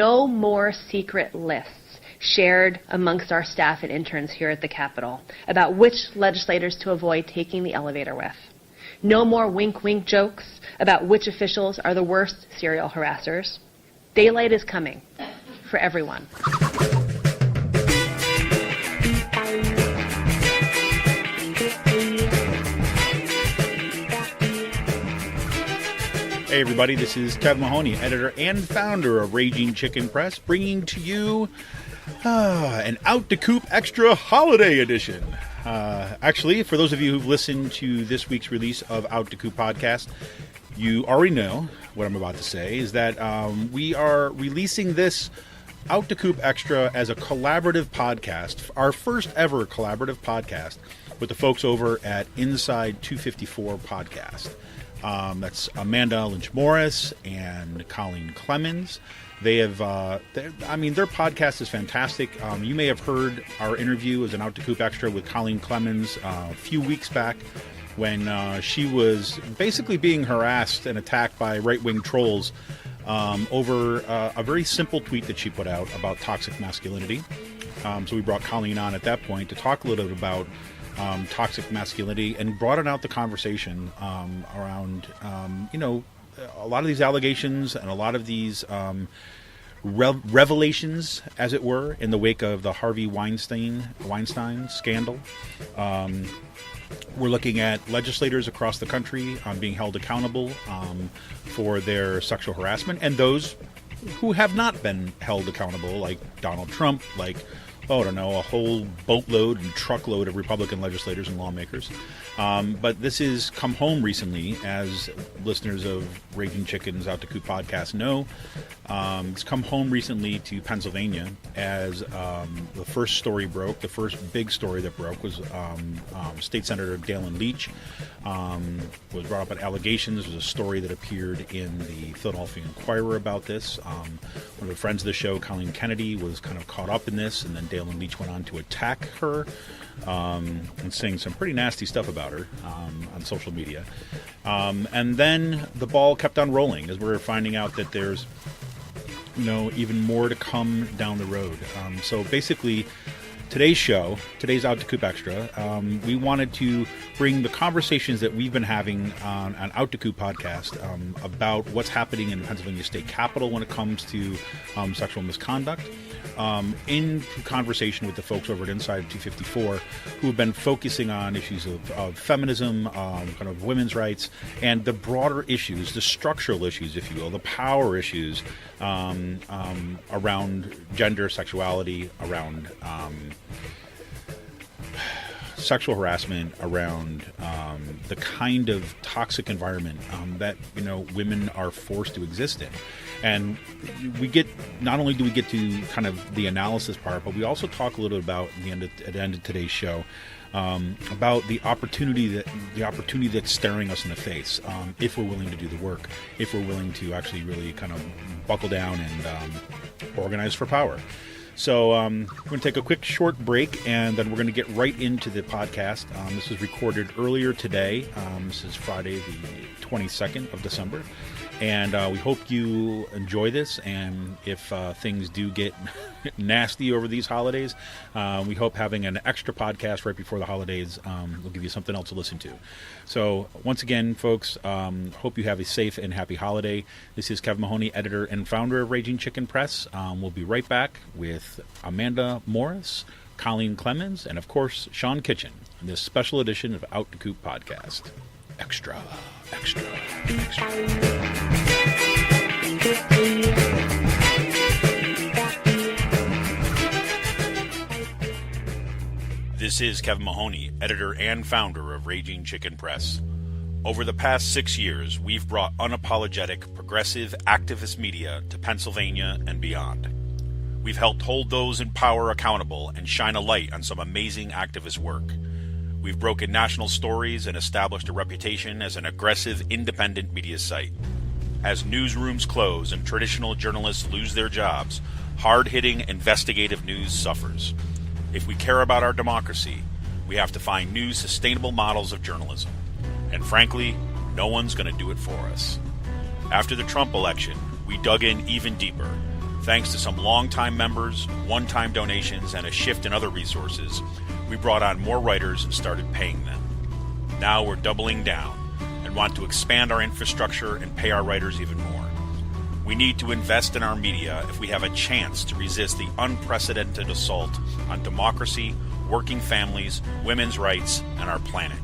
No more secret lists shared amongst our staff and interns here at the Capitol about which legislators to avoid taking the elevator with. No more wink-wink jokes about which officials are the worst serial harassers. Daylight is coming for everyone. Hey everybody, this is Kev Mahoney, editor and founder of Raging Chicken Press, bringing to you an Out to Coop Extra Holiday Edition. Actually, for those of you who've listened to this week's release of Out to Coop podcast, you already know what I'm about to say, is that we are releasing this Out to Coop Extra as a collaborative podcast, our first ever collaborative podcast with the folks over at Inside 254 Podcast. That's Amanda Lynch-Morris and Colleen Clemens. They have, their podcast is fantastic. You may have heard our interview as an Out to Coop Extra with Colleen Clemens a few weeks back when she was basically being harassed and attacked by right-wing trolls over a very simple tweet that she put out about toxic masculinity. So we brought Colleen on at that point to talk a little bit about toxic masculinity and broaden out the conversation around, a lot of these allegations and a lot of these revelations, as it were, in the wake of the Harvey Weinstein scandal. We're looking at legislators across the country being held accountable for their sexual harassment, and those who have not been held accountable, like Donald Trump, like a whole boatload and truckload of Republican legislators and lawmakers. But this has come home recently, as listeners of Raging Chicken's Out to Coop podcast know. It's come home recently to Pennsylvania as the first story broke. The first big story that broke was State Senator Dalen Leach was brought up on allegations. There was a story that appeared in the Philadelphia Inquirer about this. One of the friends of the show, Colleen Kennedy, was kind of caught up in this, and then Dalen Leach went on to attack her and saying some pretty nasty stuff about her on social media. And then the ball kept on rolling as we were finding out that there's even more to come down the road. So basically, today's Out to Coop Extra, we wanted to bring the conversations that we've been having on Out to Coop podcast about what's happening in the Pennsylvania State Capitol when it comes to sexual misconduct, in conversation with the folks over at Inside 254 who have been focusing on issues of feminism, kind of women's rights, and the broader issues, the structural issues, if you will, the power issues around gender, sexuality, around sexual harassment, around the kind of toxic environment that women are forced to exist in. And not only do we get to kind of the analysis part, but we also talk a little bit about at the end of today's show about the opportunity that's staring us in the face, if we're willing to do the work, if we're willing to actually really kind of buckle down and organize for power. So we're going to take a quick short break, and then we're going to get right into the podcast. This was recorded earlier today. This is Friday, the 22nd of December. And we hope you enjoy this. And if things do get nasty over these holidays, we hope having an extra podcast right before the holidays will give you something else to listen to. So once again, folks, hope you have a safe and happy holiday. This is Kev Mahoney, editor and founder of Raging Chicken Press. We'll be right back with Amanda Morris, Colleen Clemens, and of course, Sean Kitchen in this special edition of Out to Coop podcast. Extra. This is Kevin Mahoney, editor and founder of Raging Chicken Press. Over the past 6 years, we've brought unapologetic, progressive, activist media to Pennsylvania and beyond. We've helped hold those in power accountable and shine a light on some amazing activist work. We've broken national stories and established a reputation as an aggressive, independent media site. As newsrooms close and traditional journalists lose their jobs, hard-hitting investigative news suffers. If we care about our democracy, we have to find new, sustainable models of journalism. And frankly, no one's going to do it for us. After the Trump election, we dug in even deeper, Thanks to some longtime members, one-time donations, and a shift in other resources, we brought on more writers and started paying them. Now we're doubling down and want to expand our infrastructure and pay our writers even more. We need to invest in our media if we have a chance to resist the unprecedented assault on democracy, working families, women's rights, and our planet.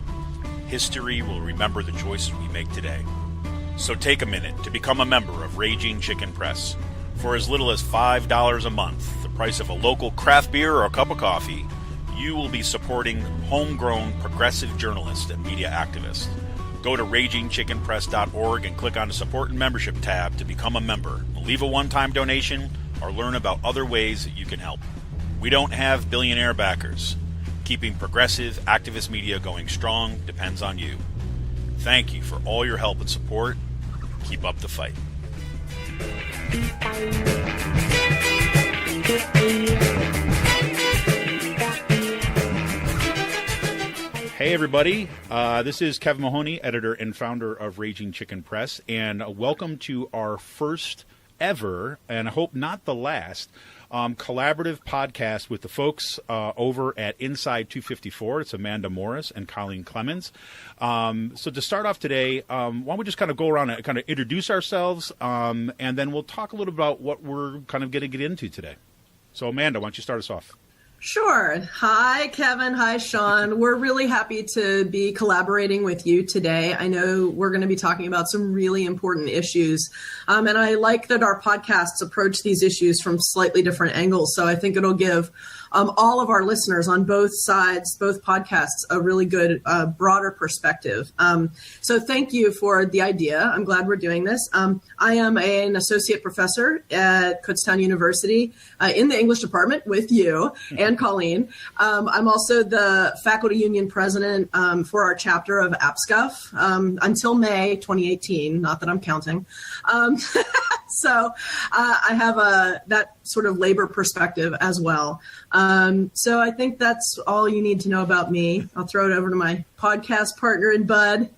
History will remember the choices we make today. So take a minute to become a member of Raging Chicken Press. For as little as $5 a month, the price of a local craft beer or a cup of coffee, you will be supporting homegrown progressive journalists and media activists. Go to ragingchickenpress.org and click on the Support and Membership tab to become a member. Leave a one-time donation or learn about other ways that you can help. We don't have billionaire backers. Keeping progressive, activist media going strong depends on you. Thank you for all your help and support. Keep up the fight. Hey everybody, this is Kevin Mahoney, editor and founder of Raging Chicken Press, and welcome to our first ever, and I hope not the last, collaborative podcast with the folks over at Inside 254. It's Amanda Morris and Colleen Clemens. So to start off today, why don't we just kind of go around and kind of introduce ourselves, and then we'll talk a little about what we're kind of going to get into today. So Amanda, why don't you start us off? Sure. Hi, Kevin. Hi, Sean. We're really happy to be collaborating with you today. I know we're going to be talking about some really important issues. And I like that our podcasts approach these issues from slightly different angles. So I think it'll give all of our listeners on both sides, both podcasts, a really good, broader perspective. So thank you for the idea. I'm glad we're doing this. I am an associate professor at Kutztown University in the English department with you and Colleen. I'm also the faculty union president for our chapter of APSCUF until May 2018, not that I'm counting. So I have that sort of labor perspective as well. So I think that's all you need to know about me. I'll throw it over to my podcast partner in Bud.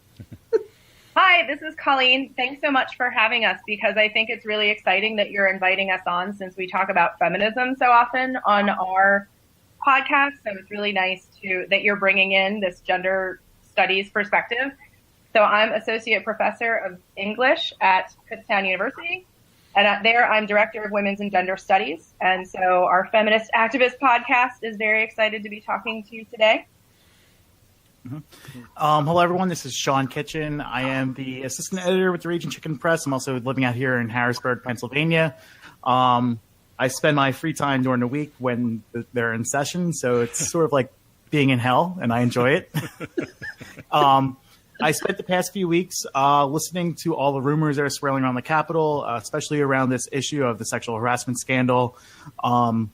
Hi, this is Colleen. Thanks so much for having us, because I think it's really exciting that you're inviting us on, since we talk about feminism so often on our podcast. So it's really nice that you're bringing in this gender studies perspective. So I'm associate professor of English at Kutztown University. And there, I'm director of women's and gender studies. And so our feminist activist podcast is very excited to be talking to you today. Mm-hmm. Hello, everyone. This is Sean Kitchen. I am the assistant editor with the Raging Chicken Press. I'm also living out here in Harrisburg, Pennsylvania. I spend my free time during the week when they're in session. So it's sort of like being in hell, and I enjoy it. I spent the past few weeks listening to all the rumors that are swirling around the Capitol, especially around this issue of the sexual harassment scandal. I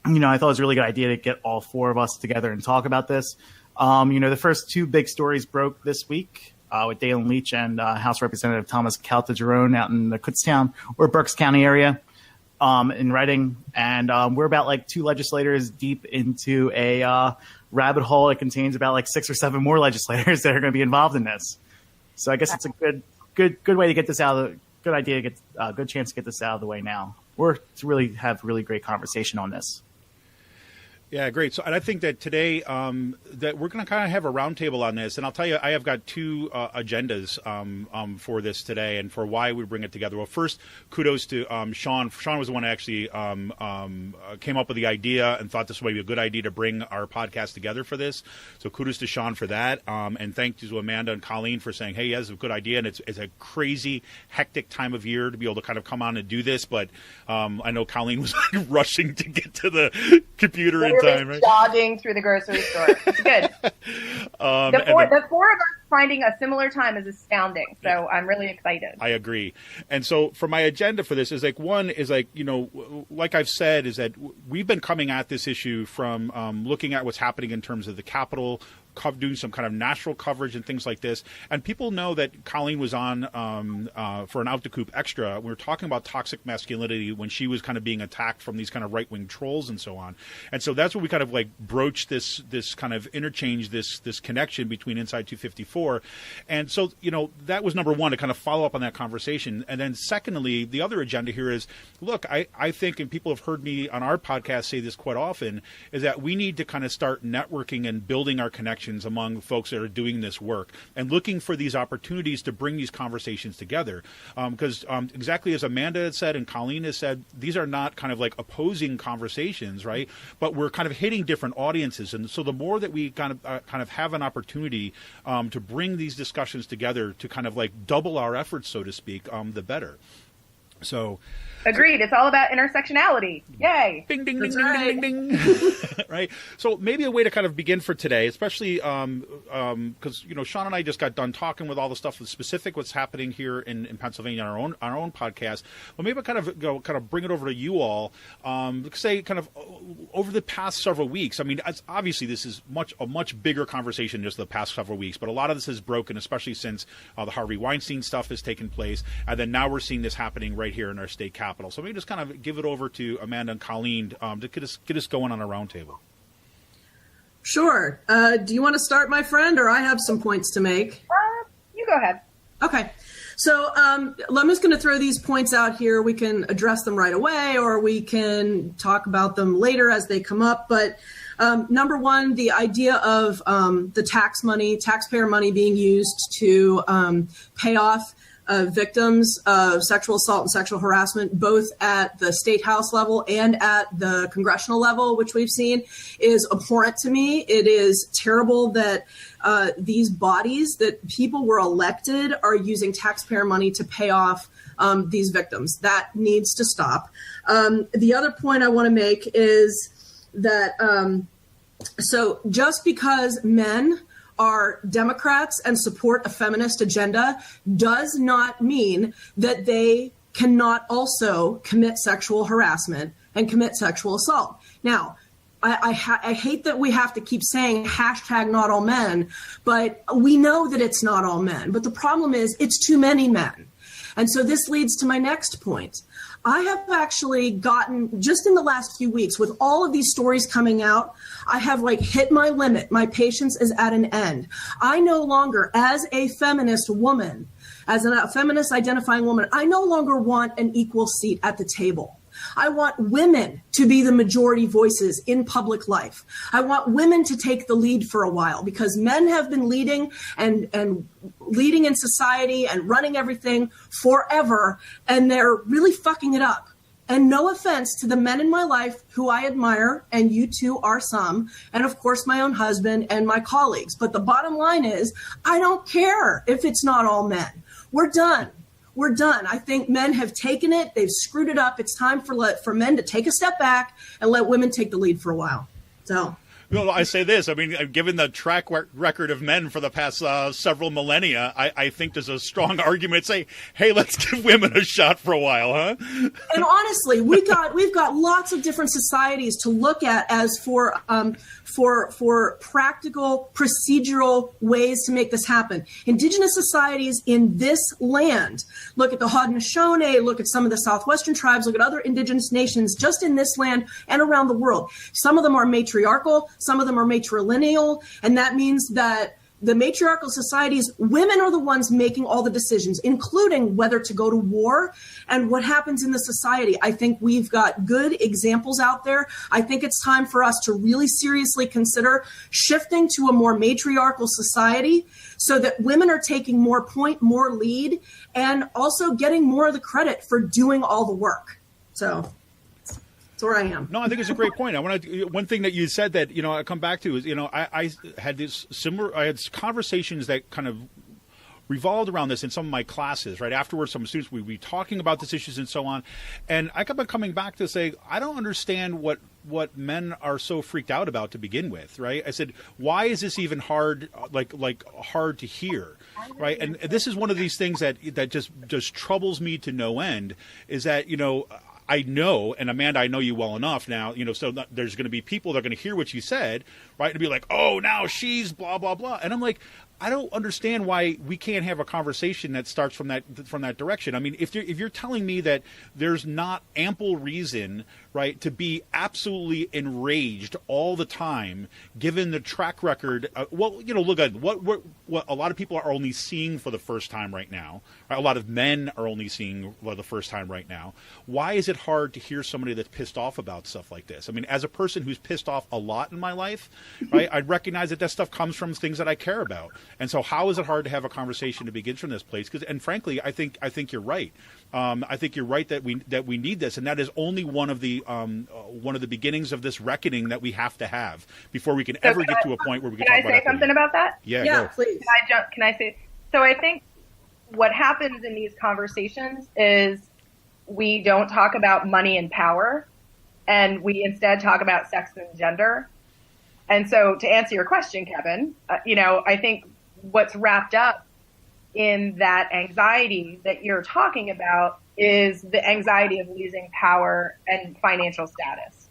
thought it was a really good idea to get all four of us together and talk about this. The first two big stories broke this week with Dalen Leach and House Representative Thomas Caltagirone out in the Kutztown or Berks County area in writing. And we're about like two legislators deep into a rabbit hole. It contains about like 6 or 7 more legislators that are going to be involved in this. So I guess it's a good way to get this out of the good idea to get a good chance to get this out of the way now, or to really have really great conversation on this. Yeah, great. So, and I think that today that we're going to kind of have a roundtable on this, and I'll tell you, I have got two agendas for this today, and for why we bring it together. Well, first, kudos to Sean. Sean was the one who actually came up with the idea and thought this would be a good idea to bring our podcast together for this. So, kudos to Sean for that, and thank you to Amanda and Colleen for saying, "Hey, yeah, it's a good idea." And it's a crazy, hectic time of year to be able to kind of come on and do this. But I know Colleen was rushing to get to the computer in time, right? Jogging through the grocery store. It's good. The four of us finding a similar time is astounding. So yeah. I'm really excited. I agree. And so for my agenda for this is like, one is like, like I've said, is that we've been coming at this issue from looking at what's happening in terms of the Capitol, doing some kind of national coverage and things like this. And people know that Colleen was on for an Out to Coop Extra. We were talking about toxic masculinity when she was kind of being attacked from these kind of right-wing trolls and so on. And so that's what we kind of like broached this kind of interchange, this connection between Inside 254. And so, that was number one, to kind of follow up on that conversation. And then secondly, the other agenda here is, look, I think, and people have heard me on our podcast say this quite often, is that we need to kind of start networking and building our connections among folks that are doing this work and looking for these opportunities to bring these conversations together. Because exactly as Amanda had said and Colleen has said, these are not kind of like opposing conversations, right? But we're kind of hitting different audiences. And so the more that we kind of have an opportunity to bring these discussions together to kind of like double our efforts, so to speak, the better. So, agreed. It's all about intersectionality. Yay! Ding, ding, ding, That's ding, right. ding, ding, ding. Right. So maybe a way to kind of begin for today, especially because Sean and I just got done talking with all the stuff specific what's happening here in Pennsylvania on our own podcast. Well, maybe I'll kind of bring it over to you all. Say kind of over the past several weeks. I mean, obviously this is a much bigger conversation than just the past several weeks, but a lot of this has broken, especially since the Harvey Weinstein stuff has taken place, and then now we're seeing this happening right here in our state capital. So maybe just kind of give it over to Amanda and Colleen to get us going on a roundtable. Sure. Do you want to start, my friend, or I have some points to make? You go ahead. Okay. So I'm just going to throw these points out here. We can address them right away, or we can talk about them later as they come up. But number one, the idea of the taxpayer money being used to pay off victims of sexual assault and sexual harassment, both at the state house level and at the congressional level, which we've seen, is abhorrent to me. It is terrible that these bodies, that people were elected, are using taxpayer money to pay off these victims. That needs to stop. The other point I want to make is that so just because men are Democrats and support a feminist agenda does not mean that they cannot also commit sexual harassment and commit sexual assault. Now, I hate that we have to keep saying hashtag not all men, but we know that it's not all men. But the problem is it's too many men. And so this leads to my next point. I have actually gotten, just in the last few weeks, with all of these stories coming out, I have hit my limit. My patience is at an end. I no longer, as a feminist woman, as a feminist identifying woman, I no longer want an equal seat at the table. I want women to be the majority voices in public life. I want women to take the lead for a while, because men have been leading and leading in society and running everything forever, and they're really fucking it up. And no offense to the men in my life who I admire, and you two are some, and of course my own husband and my colleagues. But the bottom line is, I don't care if it's not all men. We're done. We're done. I think men have taken it. They've screwed it up. It's time for men to take a step back and let women take the lead for a while. So. Well, I say this. I mean, given the track record of men for the past several millennia, I think there's a strong argument to say, hey, let's give women a shot for a while, huh? And honestly, we've got lots of different societies to look at as for practical, procedural ways to make this happen. Indigenous societies in this land, look at the Haudenosaunee, look at some of the Southwestern tribes, look at other indigenous nations just in this land and around the world. Some of them are matriarchal, some of them are matrilineal, and that means that the matriarchal societies, women are the ones making all the decisions, including whether to go to war and what happens in the society. I think we've got good examples out there. I think it's time for us to really seriously consider shifting to a more matriarchal society so that women are taking more lead, and also getting more of the credit for doing all the work. So that's where I am. No, I think it's a great point. One thing that you said that, I come back to is, I had I had conversations that kind of revolved around this in some of my classes, right? Afterwards, some students would be talking about these issues and so on. And I kept on coming back to say, I don't understand what men are so freaked out about to begin with, right? I said, why is this even hard, hard to hear, right? And this is one of these things that just troubles me to no end, is that, I know, and Amanda, I know you well enough now, so there's going to be people that are going to hear what you said, right, and be like, oh, now she's blah, blah, blah. And I'm like, I don't understand why we can't have a conversation that starts from that direction. I mean, if you're telling me that there's not ample reason, right, to be absolutely enraged all the time, given the track record, look at what a lot of people are only seeing for the first time right now. Right? A lot of men are only seeing for the first time right now. Why is it hard to hear somebody that's pissed off about stuff like this? I mean, as a person who's pissed off a lot in my life, right, I recognize that stuff comes from things that I care about. And so how is it hard to have a conversation that begins from this place? And frankly, I think you're right. I think you're right that we need this, and that is only one of the beginnings of this reckoning that we have to have before we can ever get to a point where we can talk about Can I say something about that? Yeah, please. Can I say? So I think what happens in these conversations is we don't talk about money and power, and we instead talk about sex and gender. And so to answer your question, Kevin, I think what's wrapped up in that anxiety that you're talking about is the anxiety of losing power and financial status.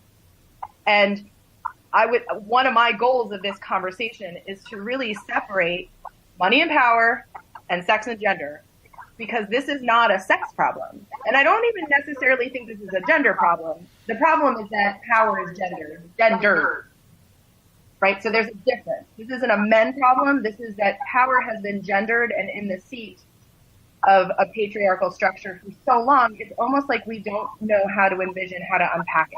And one of my goals of this conversation is to really separate money and power and sex and gender, because this is not a sex problem. And I don't even necessarily think this is a gender problem. The problem is that power is gendered. Right? So there's a difference. This isn't a men problem. This is that power has been gendered and in the seat of a patriarchal structure for so long, it's almost like we don't know how to envision how to unpack it.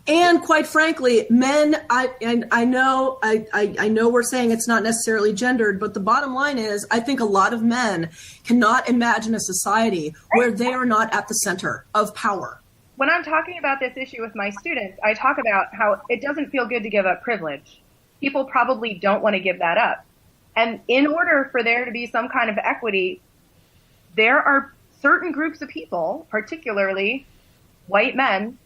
And quite frankly, men, I know we're saying it's not necessarily gendered, but the bottom line is I think a lot of men cannot imagine a society where they are not at the center of power. When I'm talking about this issue with my students, I talk about how it doesn't feel good to give up privilege. People probably don't want to give that up. And in order for there to be some kind of equity, there are certain groups of people, particularly white men,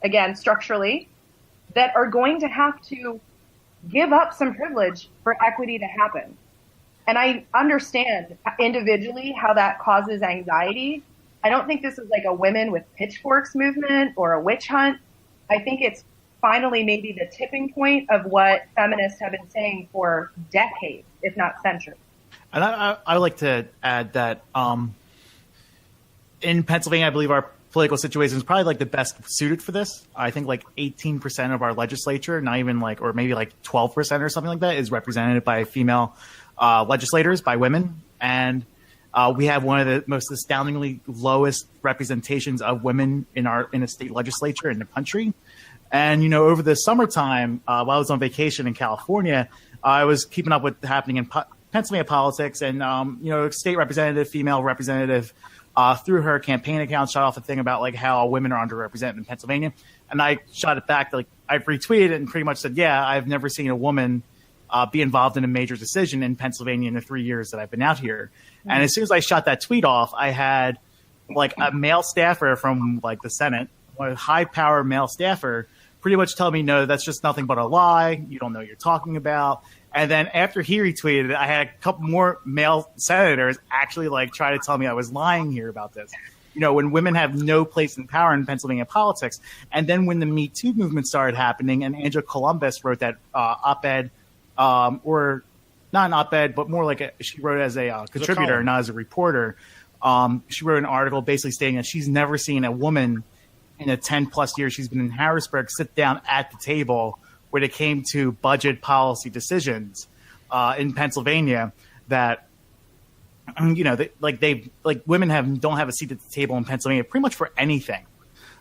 again, structurally, that are going to have to give up some privilege for equity to happen. And I understand individually how that causes anxiety. I don't think this is like a women with pitchforks movement or a witch hunt. I think it's finally maybe the tipping point of what feminists have been saying for decades, if not centuries. And I would like to add that in Pennsylvania, I believe our political situation is probably like the best suited for this. I think like 18% of our legislature, not even like, or maybe like 12% or something like that, is represented by female legislators, by women. And we have one of the most astoundingly lowest representations of women in a state legislature in the country. And, over the summertime, while I was on vacation in California, I was keeping up with what's happening in Pennsylvania politics. And, state representative, female representative, through her campaign account, shot off a thing about like how women are underrepresented in Pennsylvania. And I shot it back. Like I retweeted it and pretty much said, yeah, I've never seen a woman be involved in a major decision in Pennsylvania in the 3 years that I've been out here. Mm-hmm. And as soon as I shot that tweet off, I had like a male staffer from like the Senate, a high power male staffer, pretty much tell me, no, that's just nothing but a lie. You don't know what you're talking about. And then after he retweeted it, I had a couple more male senators actually like try to tell me I was lying here about this. When women have no place in power in Pennsylvania politics. And then when the Me Too movement started happening and Angela Columbus wrote that op-ed, or not an op-ed, but more like she wrote as a contributor, not as a reporter. She wrote an article basically stating that she's never seen a woman in the 10 plus years she's been in Harrisburg sit down at the table when it came to budget policy decisions in Pennsylvania that, women don't have a seat at the table in Pennsylvania pretty much for anything.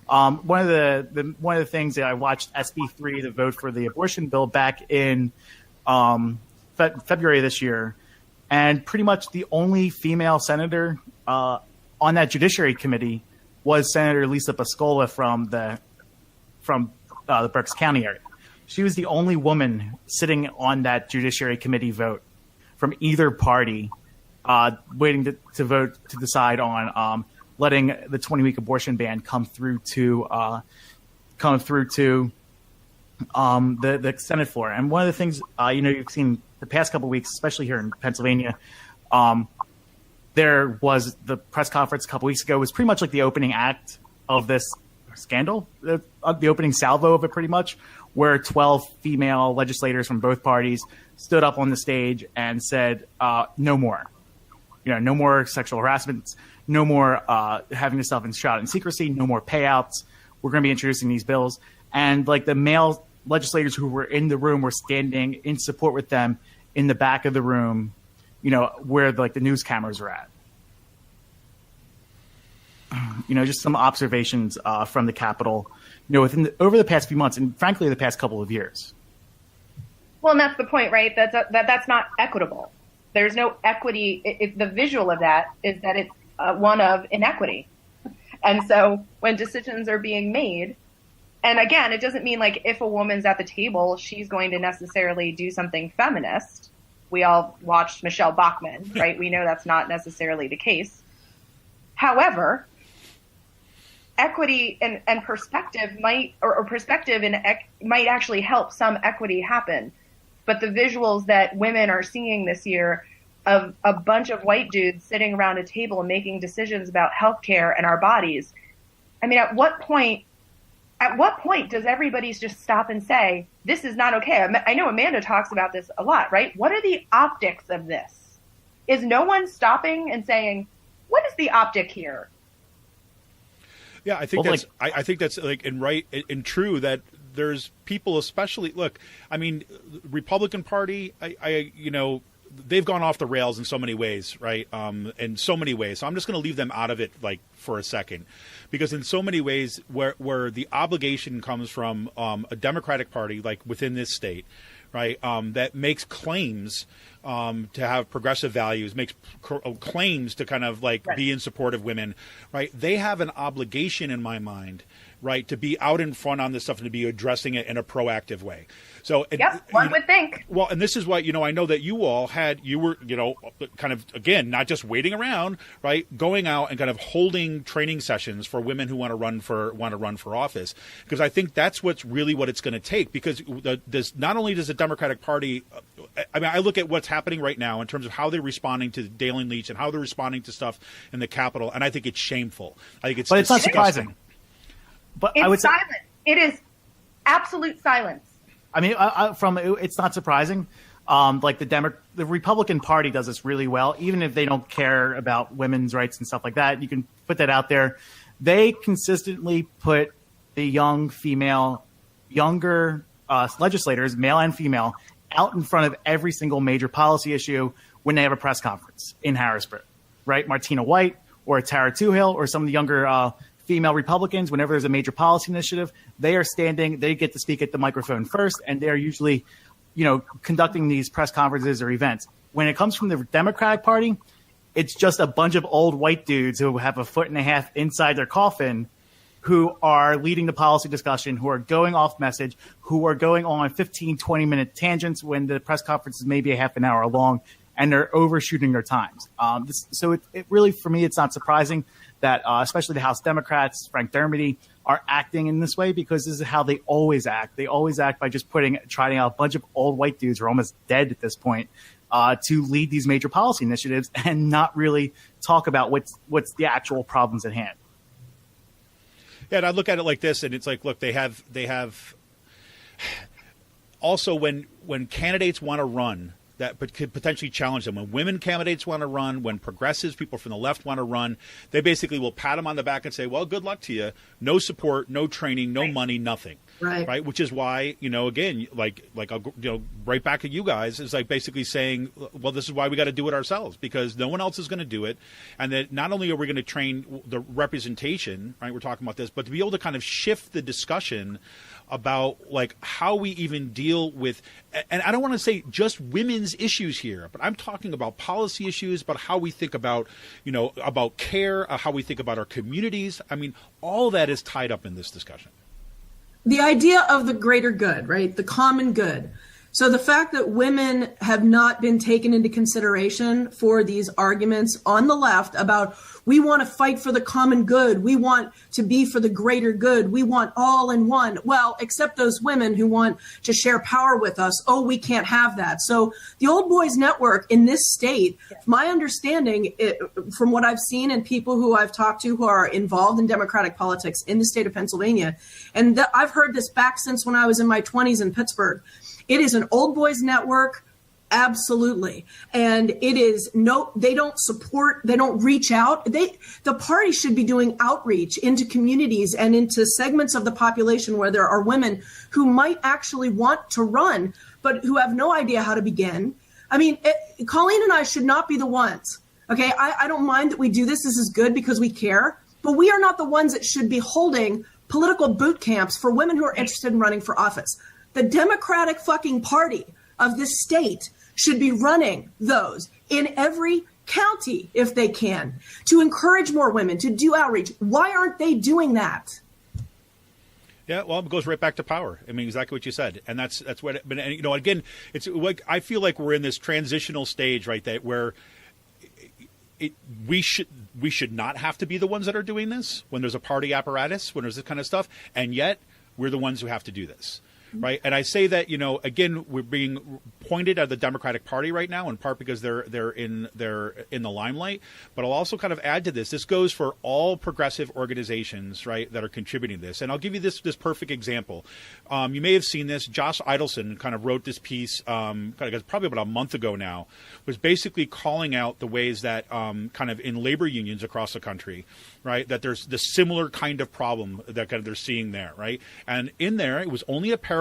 One of the things that I watched SB3, the vote for the abortion bill, back in February this year, and pretty much the only female senator on that Judiciary Committee was Senator Lisa Pascola from the Berks County area. She was the only woman sitting on that Judiciary Committee vote from either party, waiting to vote to decide on letting the 20-week abortion ban come through to the Senate floor. And one of the things you've seen the past couple of weeks, especially here in Pennsylvania, there was the press conference a couple weeks ago was pretty much like the opening act of this scandal, the opening salvo of it pretty much, where 12 female legislators from both parties stood up on the stage and said, no more. No more sexual harassment, no more having this stuff shot in secrecy, no more payouts. We're going to be introducing these bills. And like the male legislators who were in the room were standing in support with them in the back of the room, where like the news cameras were at. Just some observations from the Capitol, over the past few months and frankly the past couple of years. Well, and that's the point, right? That's not equitable. There's no equity. The visual of that is that it's one of inequity. And so when decisions are being made, and again, it doesn't mean like if a woman's at the table, she's going to necessarily do something feminist. We all watched Michelle Bachmann, right? We know that's not necessarily the case. However, equity and perspective might actually help some equity happen. But the visuals that women are seeing this year of a bunch of white dudes sitting around a table and making decisions about healthcare and our bodies. I mean, at what point does everybody just stop and say, this is not okay? I know Amanda talks about this a lot, right? What are the optics of this? Is no one stopping and saying, what is the optic here? Yeah, I think I think that's like and true that there's people, especially Republican Party. They've gone off the rails in so many ways, right? In so many ways. So I'm just going to leave them out of it, for a second, because in so many ways, where the obligation comes from a Democratic Party, like within this state, right, that makes claims to have progressive values, makes claims to kind of be in support of women, right? They have an obligation, in my mind, right, to be out in front on this stuff and to be addressing it in a proactive way. So, one would think. Well, and this is why, I know that you were, kind of, again, not just waiting around, right, going out and kind of holding training sessions for women who want to run for office, because I think that's what it's going to take. Because not only does the Democratic Party, I look at what's happening right now in terms of how they're responding to Dale and Leach and how they're responding to stuff in the Capitol, and I think it's shameful. I think it's, but it's not surprising. But it's I would silent. It is absolute silence. I mean, it's not surprising. The Republican Party does this really well, even if they don't care about women's rights and stuff like that. You can put that out there. They consistently put the younger legislators, male and female, out in front of every single major policy issue when they have a press conference in Harrisburg, right? Martina White or Tara Tuhill or some of the younger female Republicans, whenever there's a major policy initiative, they are standing, they get to speak at the microphone first, and they're usually, conducting these press conferences or events. When it comes from the Democratic Party, it's just a bunch of old white dudes who have a foot and a half inside their coffin who are leading the policy discussion, who are going off message, who are going on 15, 20-minute tangents when the press conference is maybe a half an hour long, and they're overshooting their times. So it really, for me, it's not surprising that especially the House Democrats, Frank Dermody, are acting in this way, because this is how they always act. They always act by just trotting out a bunch of old white dudes who are almost dead at this point to lead these major policy initiatives and not really talk about what's the actual problems at hand. Yeah, and I look at it like this, and it's like, look, they have also when candidates want to run, that could potentially challenge them. When women candidates want to run, when progressives, people from the left want to run, they basically will pat them on the back and say, well, good luck to you. No support, no training, no money, nothing. Right. Which is why, again, I'll go, right back at you guys, is basically saying, well, this is why we got to do it ourselves, because no one else is going to do it. And that not only are we going to train the representation, right, we're talking about this, but to be able to kind of shift the discussion about how we even deal with, and I don't want to say just women's issues here, but I'm talking about policy issues, about how we think about, about care, how we think about our communities. I mean, all that is tied up in this discussion. The idea of the greater good, right? The common good. So the fact that women have not been taken into consideration for these arguments on the left about we want to fight for the common good, we want to be for the greater good, we want all in one. Well, except those women who want to share power with us, oh, we can't have that. So the Old Boys Network in this state, my understanding from what I've seen and people who I've talked to who are involved in Democratic politics in the state of Pennsylvania, and I've heard this back since when I was in my 20s in Pittsburgh, it is an old boys network, absolutely. And it is they don't support, they don't reach out. The party should be doing outreach into communities and into segments of the population where there are women who might actually want to run, but who have no idea how to begin. I mean, Colleen and I should not be the ones. Okay, I don't mind that we do this. This is good because we care, but we are not the ones that should be holding political boot camps for women who are interested in running for office. The Democratic fucking Party of this state should be running those in every county if they can, to encourage more women to do outreach. Why aren't they doing that? Yeah, well, it goes right back to power. I mean, exactly what you said, and that's what. But you know, again, it's like I feel like we're in this transitional stage, right? That where we should not have to be the ones that are doing this when there's a party apparatus, when there's this kind of stuff, and yet we're the ones who have to do this. Right. And I say that, you know, again, we're being pointed at the Democratic Party right now, in part because they're in the limelight. But I'll also kind of add to this. This goes for all progressive organizations, right, that are contributing to this. And I'll give you this perfect example. You may have seen this. Josh Idelson kind of wrote this piece probably about a month ago now, was basically calling out the ways that kind of in labor unions across the country, right, that there's this similar kind of problem that kind of they're seeing there. Right. And in there, it was only a paragraph,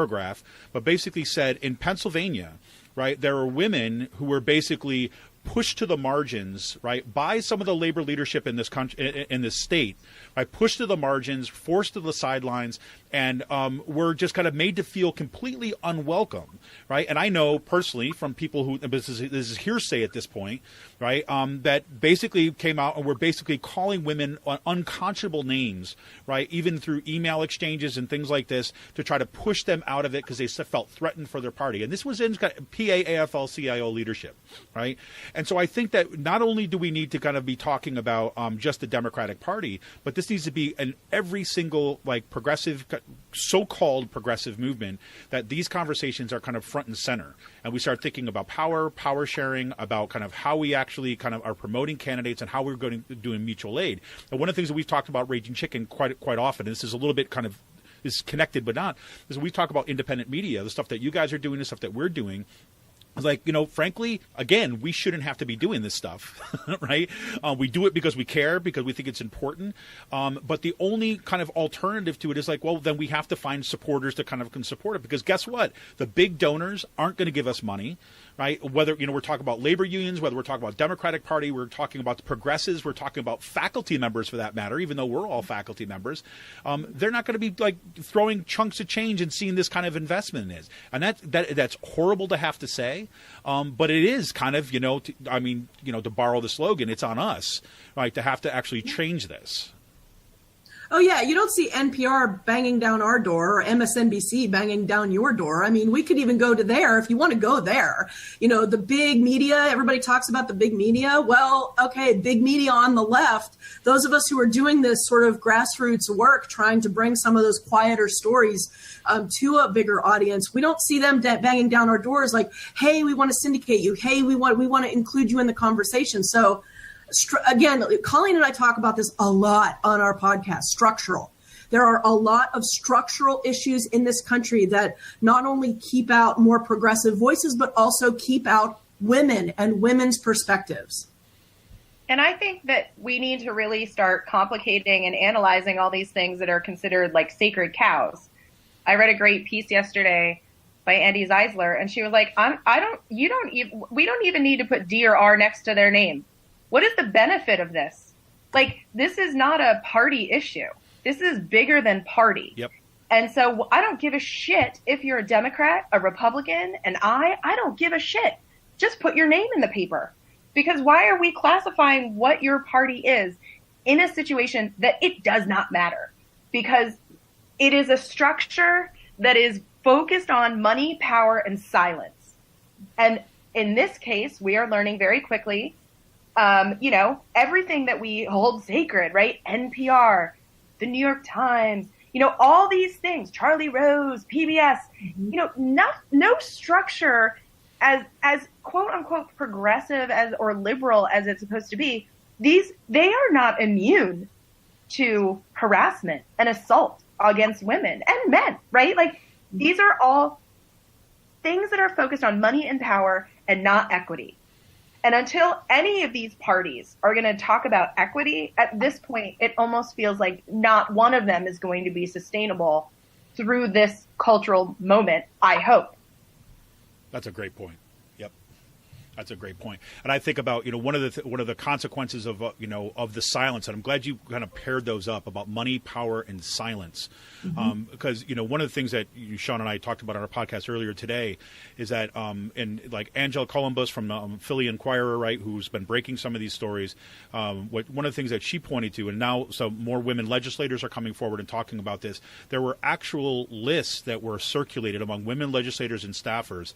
but basically said in Pennsylvania, right, there are women who were basically pushed to the margins, right, by some of the labor leadership in this country, in this state, right, pushed to the margins, forced to the sidelines, and were just kind of made to feel completely unwelcome, right? And I know personally from people who this is hearsay at this point, right, that basically came out and were basically calling women unconscionable names, right, even through email exchanges and things like this to try to push them out of it because they felt threatened for their party. And this was in PA-AFL-CIO leadership, right? And so I think that not only do we need to kind of be talking about just the Democratic Party, but this needs to be in every single like progressive, so-called progressive movement, that these conversations are kind of front and center. And we start thinking about power sharing, about kind of how we actually kind of are promoting candidates and how we're going to do mutual aid. And one of the things that we've talked about Raging Chicken quite often, and this is a little bit kind of is connected but not, is we talk about independent media, the stuff that you guys are doing, the stuff that we're doing. Like, you know, frankly, again, we shouldn't have to be doing this stuff, right? We do it because we care, because we think it's important. But the only kind of alternative to it is like, well, then we have to find supporters that kind of can support it. Because guess what? The big donors aren't going to give us money, right? Whether, you know, we're talking about labor unions, whether we're talking about Democratic Party, we're talking about the progressives, we're talking about faculty members for that matter, even though we're all faculty members. They're not going to be like throwing chunks of change and seeing this kind of investment in it. And that's horrible to have to say. But it is kind of, you know, to borrow the slogan, it's on us, right, to have to actually change this. Oh, yeah. You don't see NPR banging down our door or MSNBC banging down your door. I mean, we could even go to there if you want to go there. You know, the big media, everybody talks about the big media. Well, okay, big media on the left, those of us who are doing this sort of grassroots work, trying to bring some of those quieter stories to a bigger audience, we don't see them banging down our doors like, hey, we want to syndicate you. Hey, we want to include you in the conversation. So, again, Colleen and I talk about this a lot on our podcast, structural. There are a lot of structural issues in this country that not only keep out more progressive voices, but also keep out women and women's perspectives. And I think that we need to really start complicating and analyzing all these things that are considered like sacred cows. I read a great piece yesterday by Andy Zeisler, and she was like, we don't even need to put D or R next to their name. What is the benefit of this? Like, this is not a party issue. This is bigger than party. Yep. And so I don't give a shit if you're a Democrat, a Republican, and I don't give a shit. Just put your name in the paper. Because why are we classifying what your party is in a situation that it does not matter? Because it is a structure that is focused on money, power, and silence. And in this case, we are learning very quickly, everything that we hold sacred, right? NPR, the New York Times, all these things, Charlie Rose, PBS, no structure as quote unquote progressive or liberal as it's supposed to be. They are not immune to harassment and assault against women and men, right? Like, these are all things that are focused on money and power and not equity. And until any of these parties are going to talk about equity, at this point, it almost feels like not one of them is going to be sustainable through this cultural moment, I hope. That's a great point. Yep. That's a great point. And I think about, one of the consequences of, of the silence. And I'm glad you kind of paired those up about money, power, and silence. Because, one of the things that Sean and I talked about on our podcast earlier today is that, and like Angela Columbus from Philly Inquirer, right, who's been breaking some of these stories, one of the things that she pointed to, and now some more women legislators are coming forward and talking about this, there were actual lists that were circulated among women legislators and staffers,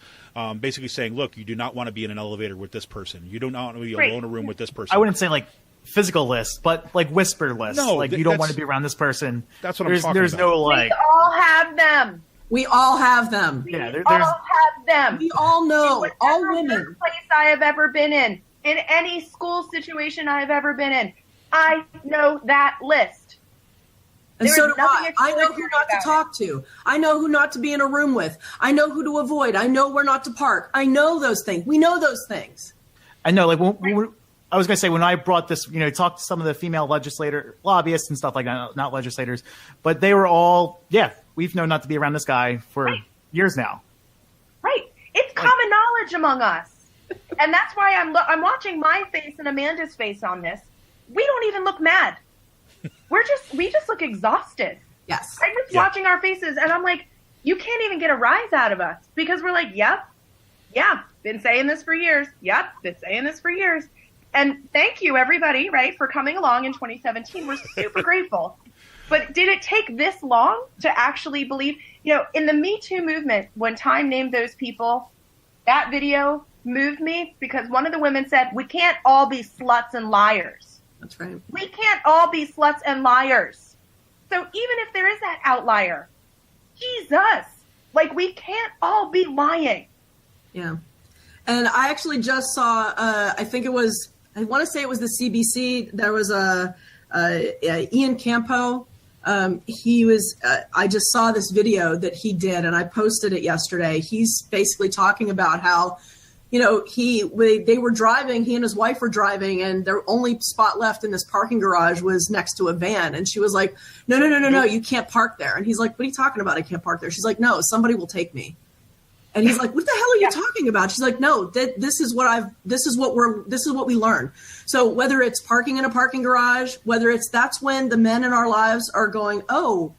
basically saying, look, you do not want to be in an elevator with this person. You do not want to be alone in a room with this person. I wouldn't say like physical lists, but like whisper lists. No, like you don't want to be around this person. That's what I'm talking There's about. no like. We all have them. We all have them. We all have them. We all know. All women. Place I have ever been in any school situation I have ever been in, I know that list. And There so is do nothing I. I know who extraordinary not to about talk to. I know who not to be in a room with. I know who to avoid. I know where not to park. I know those things. We know those things. I know, like I was going to say, when I brought this, talked to some of the female lobbyists and stuff like that, not legislators, but they were all, we've known not to be around this guy for years now. Right. It's common knowledge among us. And that's why I'm watching my face and Amanda's face on this. We don't even look mad. We just look exhausted. Yes. I'm just watching our faces and I'm like, you can't even get a rise out of us because we're like, yep, been saying this for years. Yep, been saying this for years. And thank you, everybody, right, for coming along in 2017. We're super grateful. But did it take this long to actually believe, in the Me Too movement, when Time named those people, that video moved me because one of the women said, we can't all be sluts and liars. That's right. We can't all be sluts and liars. So even if there is that outlier, Jesus, like, we can't all be lying. Yeah. And I actually just saw, I want to say it was the CBC. There was Ian Campo. I just saw this video that he did and I posted it yesterday. He's basically talking about how, they were driving, he and his wife were driving, and their only spot left in this parking garage was next to a van. And she was like, no, you can't park there. And he's like, what are you talking about? I can't park there. She's like, no, somebody will take me. And he's like, what the hell are you talking about? She's like, no, this is what we learn. So whether it's parking in a parking garage, that's when the men in our lives are going, oh,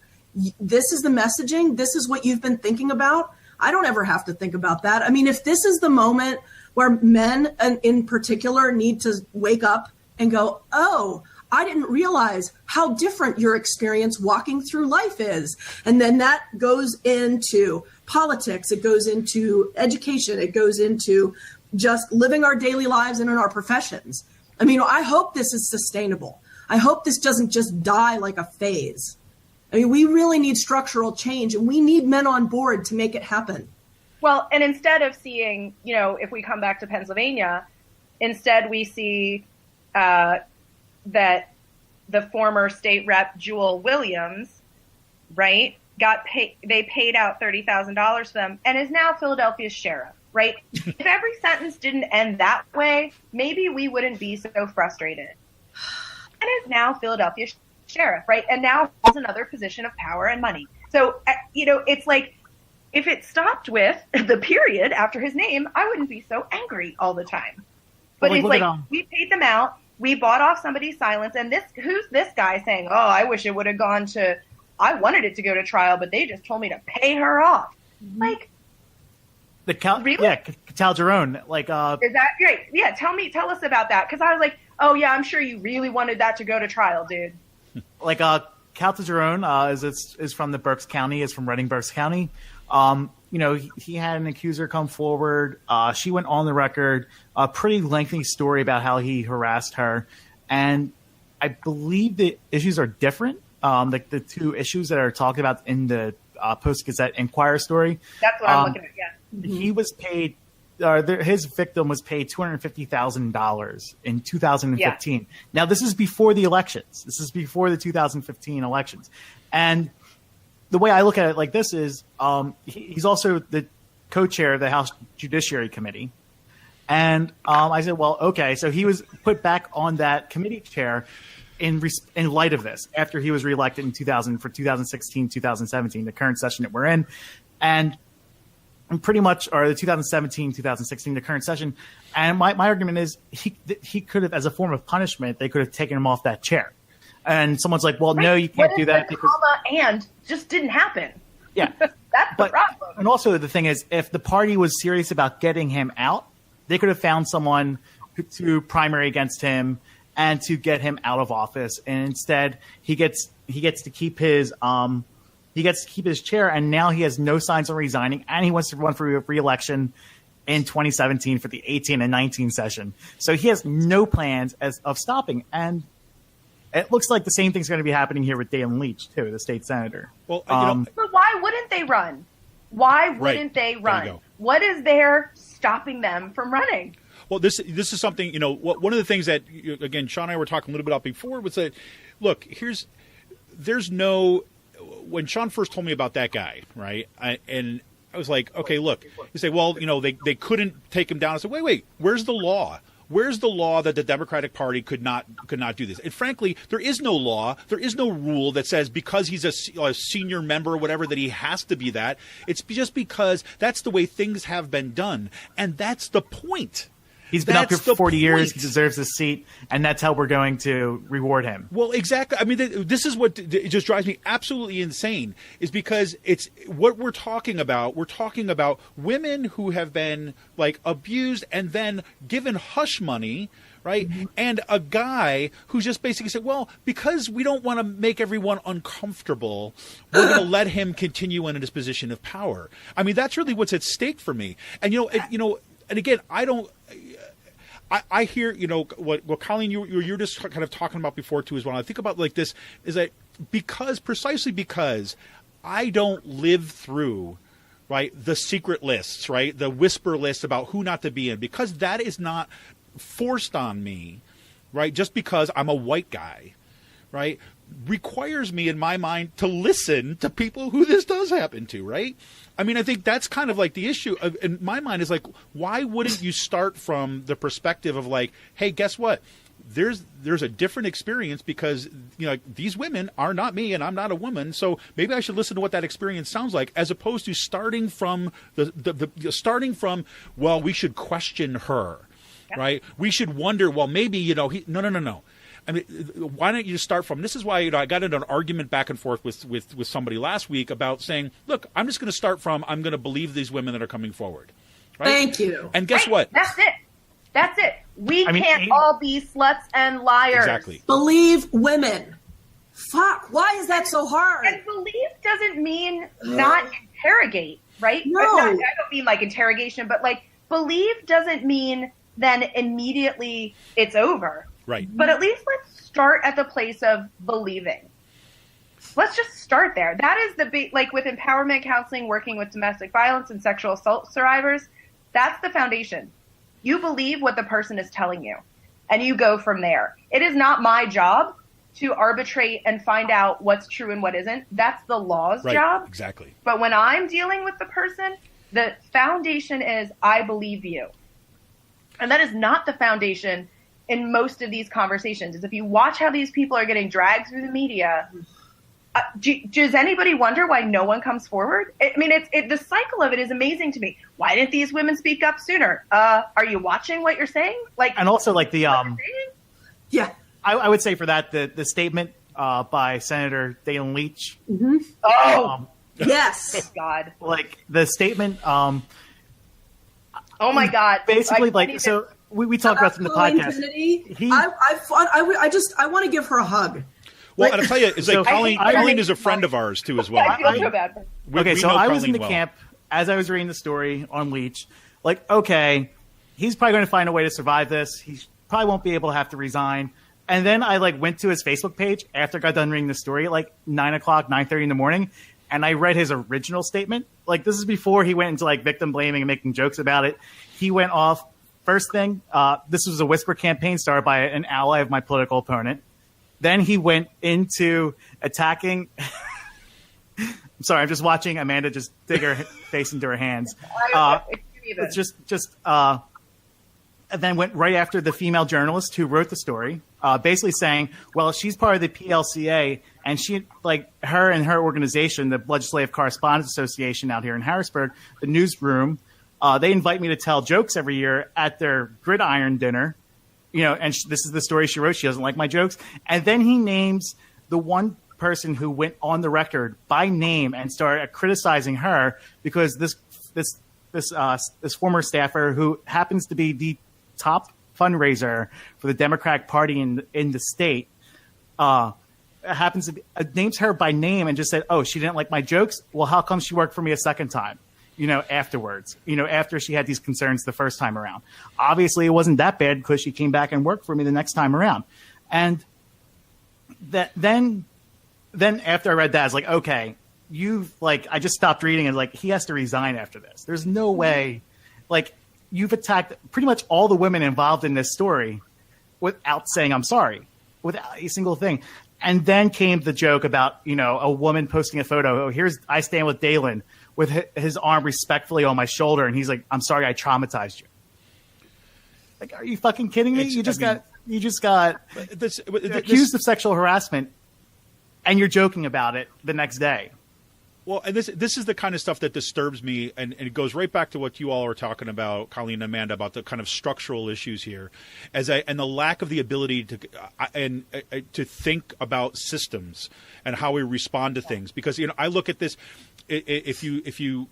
this is the messaging. This is what you've been thinking about. I don't ever have to think about that. I mean, if this is the moment where men in particular need to wake up and go, oh, I didn't realize how different your experience walking through life is. And then that goes into politics. It goes into education. It goes into just living our daily lives and in our professions. I mean, I hope this is sustainable. I hope this doesn't just die like a phase. I mean, we really need structural change, and we need men on board to make it happen. Well, and instead of seeing, if we come back to Pennsylvania, instead we see that the former state rep Jewel Williams, right, they paid out $30,000 for them and is now Philadelphia's sheriff, right? If every sentence didn't end that way, maybe we wouldn't be so frustrated. And is now Philadelphia's sheriff, right? And now holds another position of power and money. So, it's like, if it stopped with the period after his name, I wouldn't be so angry all the time. But it's like, we paid them out, we bought off somebody's silence, and who's this guy saying, oh, I wish it would have gone to, I wanted it to go to trial, but they just told me to pay her off. Like, really? Yeah, Calderon, like, is that great? Yeah, tell us about that, because I was like, oh yeah, I'm sure you really wanted that to go to trial, dude. Like, Calderon is from the Berks County, is from Reading, Berks County. He had an accuser come forward. She went on the record, a pretty lengthy story about how he harassed her. And I believe the issues are different. Like the two issues that are talked about in the Post-Gazette Inquirer story. That's what I'm looking at, yeah. He was paid, his victim was paid $250,000 in 2015. Yeah. Now, this is before the elections. This is before the 2015 elections. And the way I look at it like this is he's also the co-chair of the House Judiciary Committee. And I said, well, okay, so he was put back on that committee chair in light of this after he was reelected in 2016, 2017, the current session that we're in. And pretty much, or the 2017, 2016, the current session. And my argument is he could have, as a form of punishment, they could have taken him off that chair. And someone's like, well, no, you can't do that. Because and just didn't happen. Yeah. That's the problem. And also the thing is, if the party was serious about getting him out, they could have found someone to primary against him and to get him out of office. And instead, he gets to keep his chair, and now he has no signs of resigning, and he wants to run for re-election in 2017 for the 18 and 19 session. So he has no plans of stopping. And it looks like the same thing's going to be happening here with Dalen Leach, too, the state senator. Well, but why wouldn't they run? Why wouldn't they run? What is there stopping them from running? Well, this is something, one of the things that, again, Sean and I were talking a little bit about before was that, look, when Sean first told me about that guy, right, and I was like, okay, look, you say, well, they couldn't take him down. I said, wait, where's the law? Where's the law that the Democratic Party could not do this? And frankly, there is no law. There is no rule that says because he's a senior member or whatever that he has to be that. It's just because that's the way things have been done. And that's the point. He's been up here for 40 years. He deserves a seat, and that's how we're going to reward him. Well, exactly. I mean, this is what it just drives me absolutely insane, is because it's what we're talking about. We're talking about women who have been abused and then given hush money, right? Mm-hmm. And a guy who's just basically said, well, because we don't want to make everyone uncomfortable, we're going to let him continue in his position of power. I mean, that's really what's at stake for me. And and again, I hear, what Colleen, you're just kind of talking about before too, as well. I think about like this is that precisely because I don't live through, right, the secret lists, right, the whisper lists about who not to be in, because that is not forced on me, right, just because I'm a white guy, right, requires me in my mind to listen to people who this does happen to, right? I mean, I think that's kind of like the issue in my mind is like, why wouldn't you start from the perspective of like, hey, guess what? There's a different experience because, these women are not me and I'm not a woman. So maybe I should listen to what that experience sounds like, as opposed to starting from well, we should question her, yep. Right? We should wonder, well, maybe, no. I mean, why don't you start from, this is why, I got into an argument back and forth with somebody last week about saying, look, I'm just going to start from, I'm going to believe these women that are coming forward. Right? Thank you. And guess what? That's it. We can't all be sluts and liars. Exactly. Believe women. Fuck, why is that so hard? And believe doesn't mean not interrogate, right? No. I don't mean like interrogation, but like believe doesn't mean then immediately it's over. Right. But at least let's start at the place of believing. Let's just start there. That is the big, like with empowerment counseling, working with domestic violence and sexual assault survivors, that's the foundation. You believe what the person is telling you, and you go from there. It is not my job to arbitrate and find out what's true and what isn't. That's the law's job. Exactly. But when I'm dealing with the person, the foundation is I believe you. And that is not the foundation in most of these conversations. Is if you watch how these people are getting dragged through the media, does anybody wonder why no one comes forward? I mean, the cycle of it is amazing to me. Why didn't these women speak up sooner? Are you watching what you're saying? And also like the yeah, I would say for that the statement by Senator Dalen Leach. Mm-hmm. Yes, God, like the statement. Oh my God, basically like so. We talked about this in the podcast. I want to give her a hug. Well, and I'll tell you, it's like So, Colleen is a friend of ours too as well. I feel so bad for her. We so know I was in Colleen the well. camp as I was reading the story on Leach. Like, okay, he's probably going to find a way to survive this. He probably won't be able to have to resign. And then I went to his Facebook page after I got done reading the story at 9 o'clock, 9:30 in the morning, and I read his original statement. This is before he went into victim blaming and making jokes about it. He went off. First thing, this was a whisper campaign started by an ally of my political opponent. Then he went into attacking. I'm sorry, I'm just watching Amanda just dig her face into her hands. It's just and then went right after the female journalist who wrote the story, basically saying, well, she's part of the PLCA, and she, her and her organization, the Legislative Correspondents Association out here in Harrisburg, the newsroom, they invite me to tell jokes every year at their gridiron dinner, and this is the story she wrote. She doesn't like my jokes. And then he names the one person who went on the record by name and started criticizing her because this former staffer who happens to be the top fundraiser for the Democratic Party in the state happens to be, names her by name and just said, oh, she didn't like my jokes. Well, how come she worked for me a second time? Afterwards, after she had these concerns the first time around. Obviously, it wasn't that bad because she came back and worked for me the next time around. And then after I read that, I was like, okay, I just stopped reading and he has to resign after this. There's no way, you've attacked pretty much all the women involved in this story without saying I'm sorry, without a single thing. And then came the joke about, a woman posting a photo. Oh, I stand with Dalen with his arm respectfully on my shoulder. And he's like, I'm sorry, I traumatized you. Are you fucking kidding me? You just got accused of sexual harassment and you're joking about it the next day. Well, and this is the kind of stuff that disturbs me, and it goes right back to what you all are talking about, Colleen and Amanda, about the kind of structural issues here, and the lack of the ability to think about systems and how we respond to things. Because I look at this, if you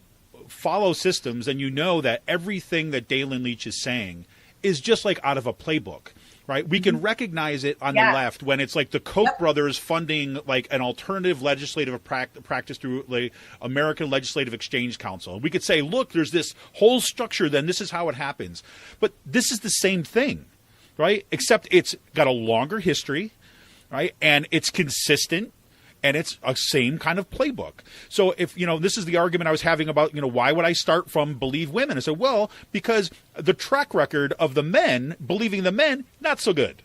follow systems, and that everything that Dalen Leach is saying is just out of a playbook. Right, we can recognize it on the left when it's the Koch brothers funding an alternative legislative practice through American Legislative Exchange Council. We could say, look, there's this whole structure. Then this is how it happens. But this is the same thing, right? Except it's got a longer history, right, and it's consistent. And it's a same kind of playbook. So if, this is the argument I was having about, why would I start from believe women? I said, well, because the track record of the men, believing the men, not so good,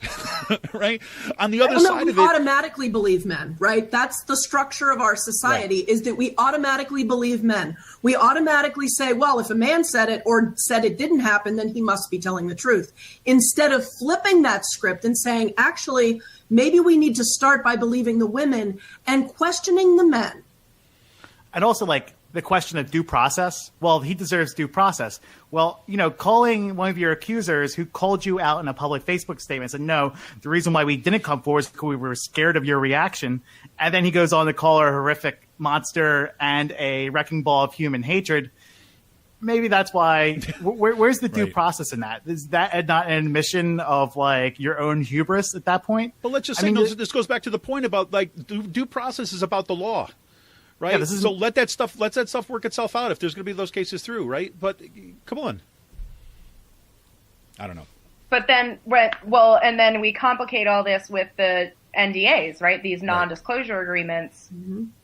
right? On the other side of it. We automatically believe men, right? That's the structure of our society, is that we automatically believe men. We automatically say, well, if a man said it or said it didn't happen, then he must be telling the truth. Instead of flipping that script and saying, actually, maybe we need to start by believing the women and questioning the men. And also, the question of due process. Well, he deserves due process. Well, calling one of your accusers who called you out in a public Facebook statement said, no, the reason why we didn't come forward is because we were scared of your reaction. And then he goes on to call her a horrific monster and a wrecking ball of human hatred. Maybe that's why. Where's the due process in that? Is that not an admission of your own hubris at that point? But let's just say this goes back to the point about due process is about the law, right? Yeah, so let that stuff work itself out if there's going to be those cases through, right? But come on, I don't know. But then and then we complicate all this with the NDAs, right? These non-disclosure agreements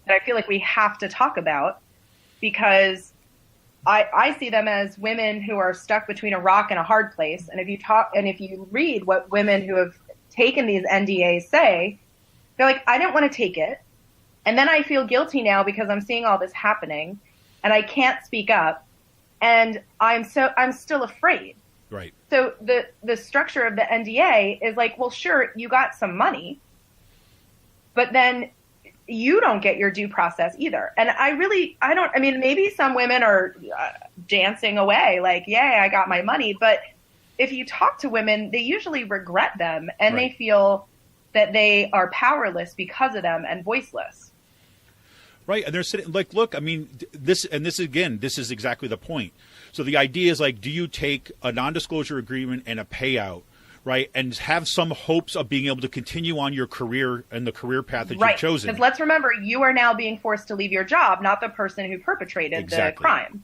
that I feel like we have to talk about because I see them as women who are stuck between a rock and a hard place. And if you read what women who have taken these NDAs say, they're like, I didn't want to take it. And then I feel guilty now because I'm seeing all this happening and I can't speak up. And I'm still afraid. Right. So the structure of the NDA is well, sure, you got some money, but then you don't get your due process either. And maybe some women are dancing away yay, I got my money. But if you talk to women, they usually regret them and they feel that they are powerless because of them and voiceless. Right. And they're sitting look, this is exactly the point. So the idea is do you take a non-disclosure agreement and a payout right, and have some hopes of being able to continue on your career and the career path that right. you've chosen. Because let's remember, you are now being forced to leave your job, not the person who perpetrated the crime.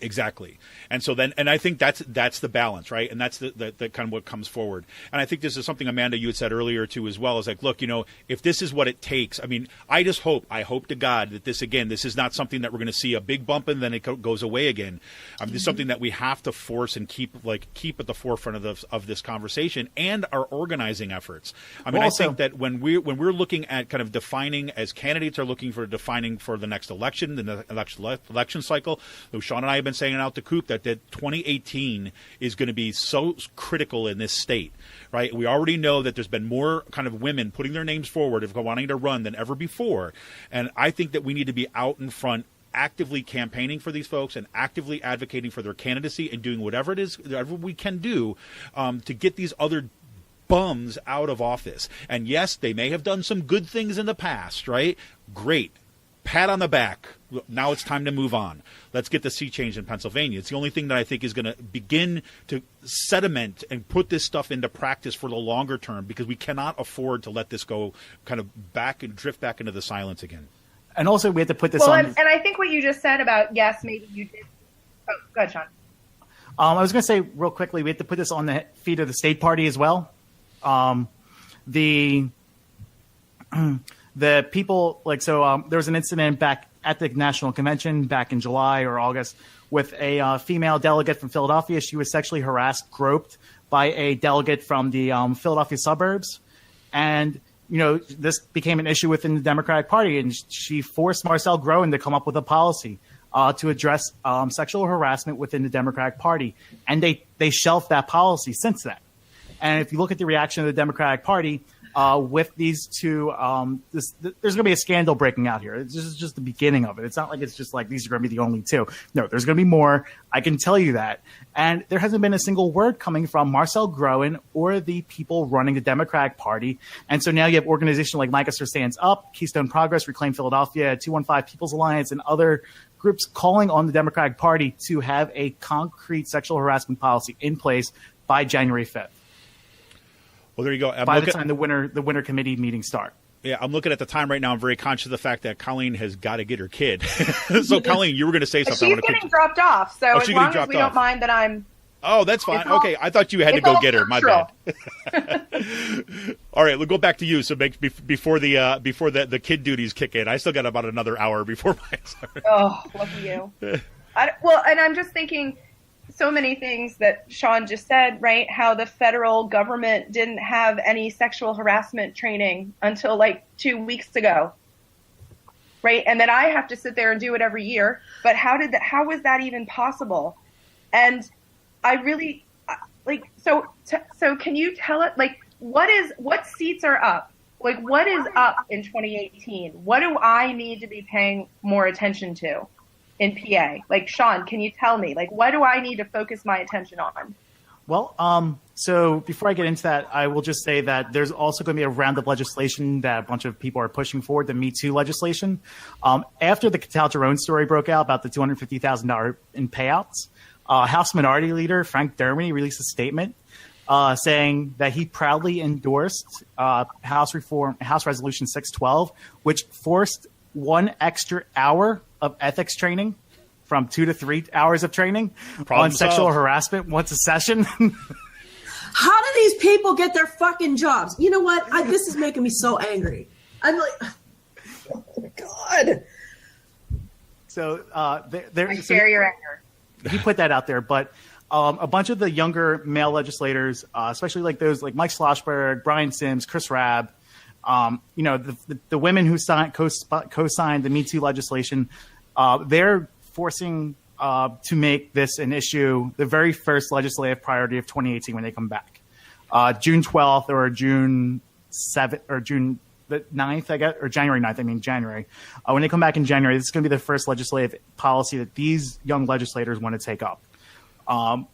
Exactly. And so then, and I think that's the balance, right? And that's the kind of what comes forward. And I think this is something, Amanda, you had said earlier too, as well, is like, look, if this is what it takes, I mean, I hope to God that this is not something that we're going to see a big bump and then it goes away again. This is something that we have to force and keep at the forefront of this conversation and our organizing efforts. I mean, also, I think that when we're looking at kind of defining, as candidates are looking for defining for the next election, the election cycle, though Sean and I have been saying it out the coop that 2018 is going to be so critical in this state, right? We already know that there's been more kind of women putting their names forward of wanting to run than ever before. And I think that we need to be out in front actively campaigning for these folks and actively advocating for their candidacy and doing whatever we can do to get these other bums out of office. And yes, they may have done some good things in the past, right? Great. Pat on the back. Now it's time to move on. Let's get the sea change in Pennsylvania. It's the only thing that I think is going to begin to sediment and put this stuff into practice for the longer term, because we cannot afford to let this go kind of back and drift back into the silence again. And also we have to put this on. And I think what you just said about, yes, maybe you did. Oh, go ahead, Sean. I was going to say real quickly, we have to put this on the feet of the state party as well. The people there was an incident back at the National Convention back in July or August with a female delegate from Philadelphia. She was sexually harassed, groped by a delegate from the Philadelphia suburbs. And, this became an issue within the Democratic Party. And she forced Marcel Groen to come up with a policy to address sexual harassment within the Democratic Party. And they shelved that policy since then. And if you look at the reaction of the Democratic Party, with these two, there's going to be a scandal breaking out here. This is just the beginning of it. It's not like it's just like these are going to be the only two. No, there's going to be more. I can tell you that. And there hasn't been a single word coming from Marcel Groen or the people running the Democratic Party. And so now you have organizations like Lancaster Stands Up, Keystone Progress, Reclaim Philadelphia, 215 People's Alliance, and other groups calling on the Democratic Party to have a concrete sexual harassment policy in place by January 5th. Well, there you go. By the time the winter committee meetings start. Yeah, I'm looking at the time right now. I'm very conscious of the fact that Colleen has got to get her kid. So, Colleen, you were going to say something. She's getting dropped off, so as long as we don't mind that I'm... Oh, that's fine. Okay, I thought you had to go get her. My bad. All right, we'll go back to you. So before the kid duties kick in, I still got about another hour before mine starts. Oh, lucky you. And I'm just thinking... so many things that Sean just said, right? How the federal government didn't have any sexual harassment training until 2 weeks ago, right? And then I have to sit there and do it every year. But how was that even possible? And I really so can you tell it what seats are up? What is up in 2018? What do I need to be paying more attention to in PA? Sean, can you tell me, what do I need to focus my attention on? Well, so before I get into that, I will just say that there's also going to be a round of legislation that a bunch of people are pushing forward, the Me Too legislation. After the Catal-Jerome story broke out about the $250,000 in payouts, House Minority Leader Frank Dermody released a statement saying that he proudly endorsed House Resolution 612, which forced 1 extra hour of ethics training from 2 to 3 hours of training on sexual harassment once a session. How do these people get their fucking jobs? You know what? This is making me so angry. I'm like, oh my God. So I share your anger. He put that out there, but a bunch of the younger male legislators, especially those like Mike Schlossberg, Brian Sims, Chris Rabb, the women who co-signed the Me Too legislation, they're forcing to make this an issue, the very first legislative priority of 2018 when they come back. June 12th or June 7th or June the 9th, I guess, or January 9th, January. When they come back in January, this is going to be the first legislative policy that these young legislators want to take up. I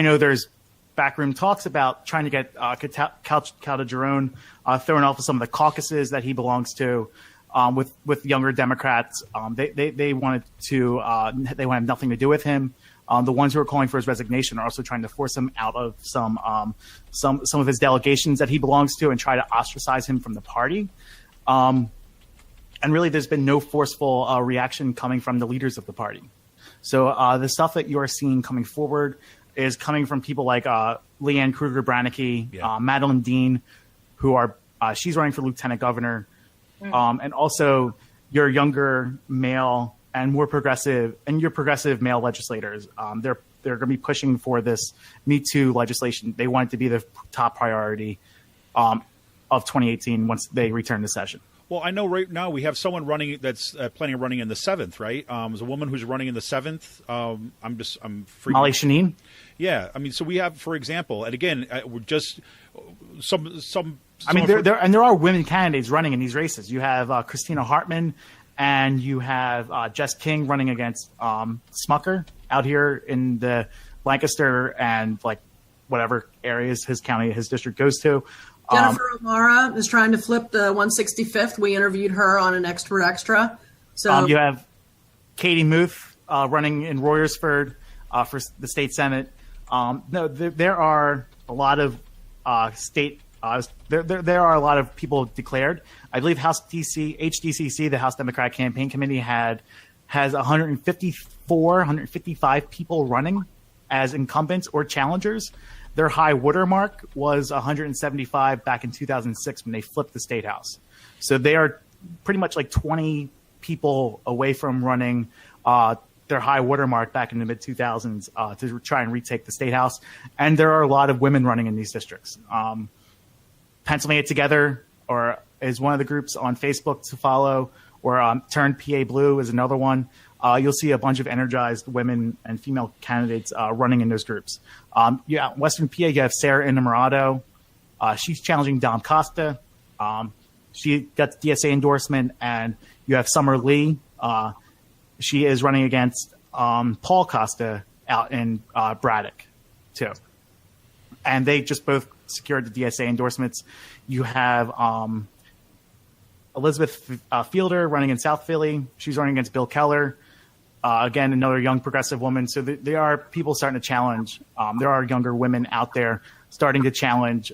know there's backroom talks about trying to get Catal-Jerome thrown off of some of the caucuses that he belongs to with younger Democrats. They wanted to they want to have nothing to do with him. The ones who are calling for his resignation are also trying to force him out of some of his delegations that he belongs to and try to ostracize him from the party. And really, there's been no forceful reaction coming from the leaders of the party. So the stuff that you are seeing coming forward is coming from people like Leanne Kruger-Branicki, Madeline Dean, who are she's running for lieutenant governor, and also your younger male and more progressive male legislators. They're going to be pushing for this Me Too legislation. They want it to be the top priority of 2018 once they return to session. Well, I know right now we have someone running that's planning on running in the 7th, right? There's a woman who's running in the 7th. I'm freaking Molly Shaneen. Yeah, I mean, so we have, for example, and again, we're just some. I mean, there are women candidates running in these races. You have Christina Hartman, and you have Jess King running against Smucker out here in the Lancaster and like whatever areas his district goes to. Jennifer O'Mara is trying to flip the 165th. We interviewed her on an Xtra. So you have Katie Muth running in Royersford for the state senate. No, there are a lot of state. There are a lot of people declared. I believe HDCC, the House Democratic Campaign Committee, has 155 people running as incumbents or challengers. Their high watermark was 175 back in 2006 when they flipped the state house. So they are pretty much like 20 people away from running their high watermark back in the mid 2000s to try and retake the state house. And there are a lot of women running in these districts. Pennsylvania Together is one of the groups on Facebook to follow, or Turn PA Blue is another one. You'll see a bunch of energized women and female candidates running in those groups. Western PA, you have Sarah Innamorato. She's challenging Dom Costa. She got the DSA endorsement. And you have Summer Lee. She is running against Paul Costa out in Braddock, too. And they just both secured the DSA endorsements. You have Elizabeth Fielder running in South Philly. She's running against Bill Keller. Again, another young progressive woman. So there are people starting to challenge. There are younger women out there starting to challenge,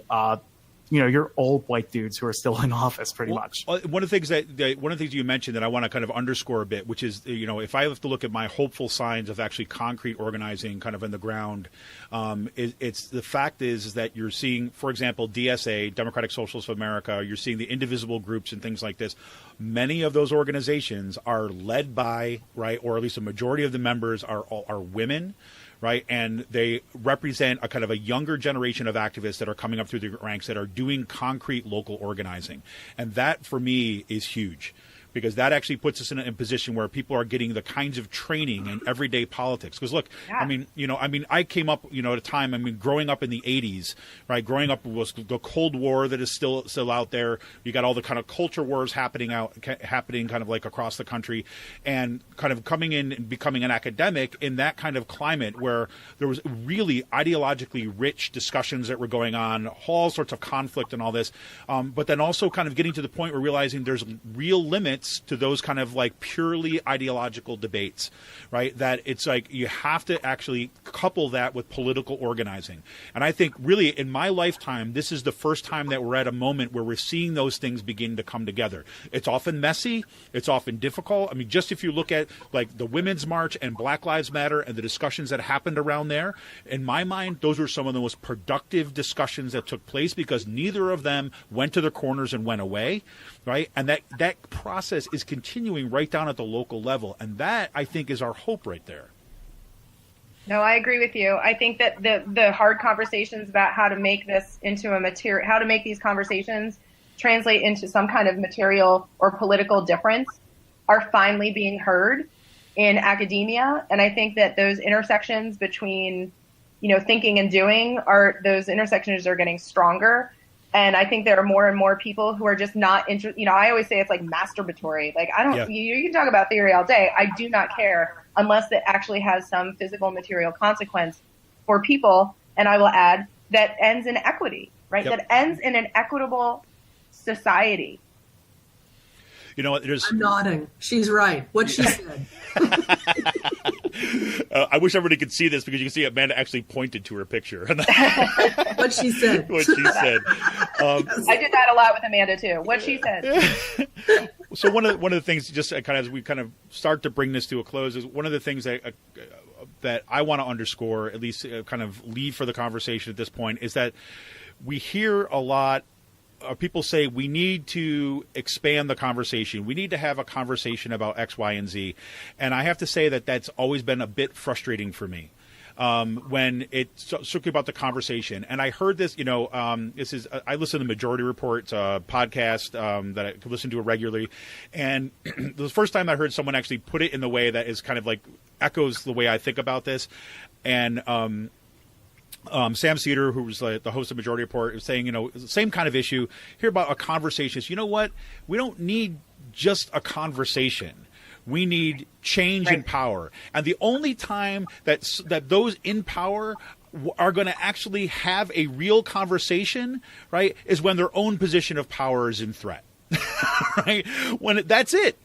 your old white dudes who are still in office pretty much. One of the things you mentioned that I want to kind of underscore a bit, which is, if I have to look at my hopeful signs of actually concrete organizing kind of in the ground, it's the fact is that you're seeing, for example, DSA, Democratic Socialists of America, you're seeing the indivisible groups and things like this. Many of those organizations are led by, right, or at least a majority of the members are women. Right. And they represent a kind of a younger generation of activists that are coming up through the ranks that are doing concrete local organizing. And that, for me, is huge, because that actually puts us in a position where people are getting the kinds of training in everyday politics. Because look, I came up, at a time, growing up in the 80s, right? Growing up was the Cold War that is still out there. You got all the kind of culture wars happening kind of like across the country, and kind of coming in and becoming an academic in that kind of climate where there was really ideologically rich discussions that were going on, all sorts of conflict and all this. But then also kind of getting to the point where realizing there's real limits to those kind of like purely ideological debates, right? That it's like you have to actually couple that with political organizing. And I think really in my lifetime, this is the first time that we're at a moment where we're seeing those things begin to come together. It's often messy. It's often difficult. Just if you look at like the Women's March and Black Lives Matter and the discussions that happened around there, in my mind, those were some of the most productive discussions that took place, because neither of them went to their corners and went away, right? And that process is continuing right down at the local level. And that, I think, is our hope right there. No, I agree with you. I think that the hard conversations about how to make this into how to make these conversations translate into some kind of material or political difference are finally being heard in academia. And I think that those intersections between, thinking and doing those intersections are getting stronger. And I think there are more and more people who are just not interested. I always say it's like masturbatory. Like, you can talk about theory all day. I do not care unless it actually has some physical material consequence for people. And I will add that ends in equity, right? Yep. That ends in an equitable society. I'm nodding. She's right. What she said. I wish everybody could see this because you can see Amanda actually pointed to her picture. What she said. What she said. I did that a lot with Amanda too. What she said. So one of the things, just kind of as we kind of start to bring this to a close, is one of the things that I want to underscore, at least kind of leave for the conversation at this point, is that we hear a lot. People say we need to expand the conversation. We need to have a conversation about X, Y, and Z. And I have to say that that's always been a bit frustrating for me when it's strictly about the conversation. And I heard this, I listen to Majority Report's podcast that I could listen to regularly. And the first time I heard someone actually put it in the way that is kind of like echoes the way I think about this. And Sam Cedar, who was the host of Majority Report, was saying, same kind of issue here about a conversation. So, you know what? We don't need just a conversation. We need change in power. And the only time that those in power are going to actually have a real conversation, right, is when their own position of power is in threat. Right? That's it.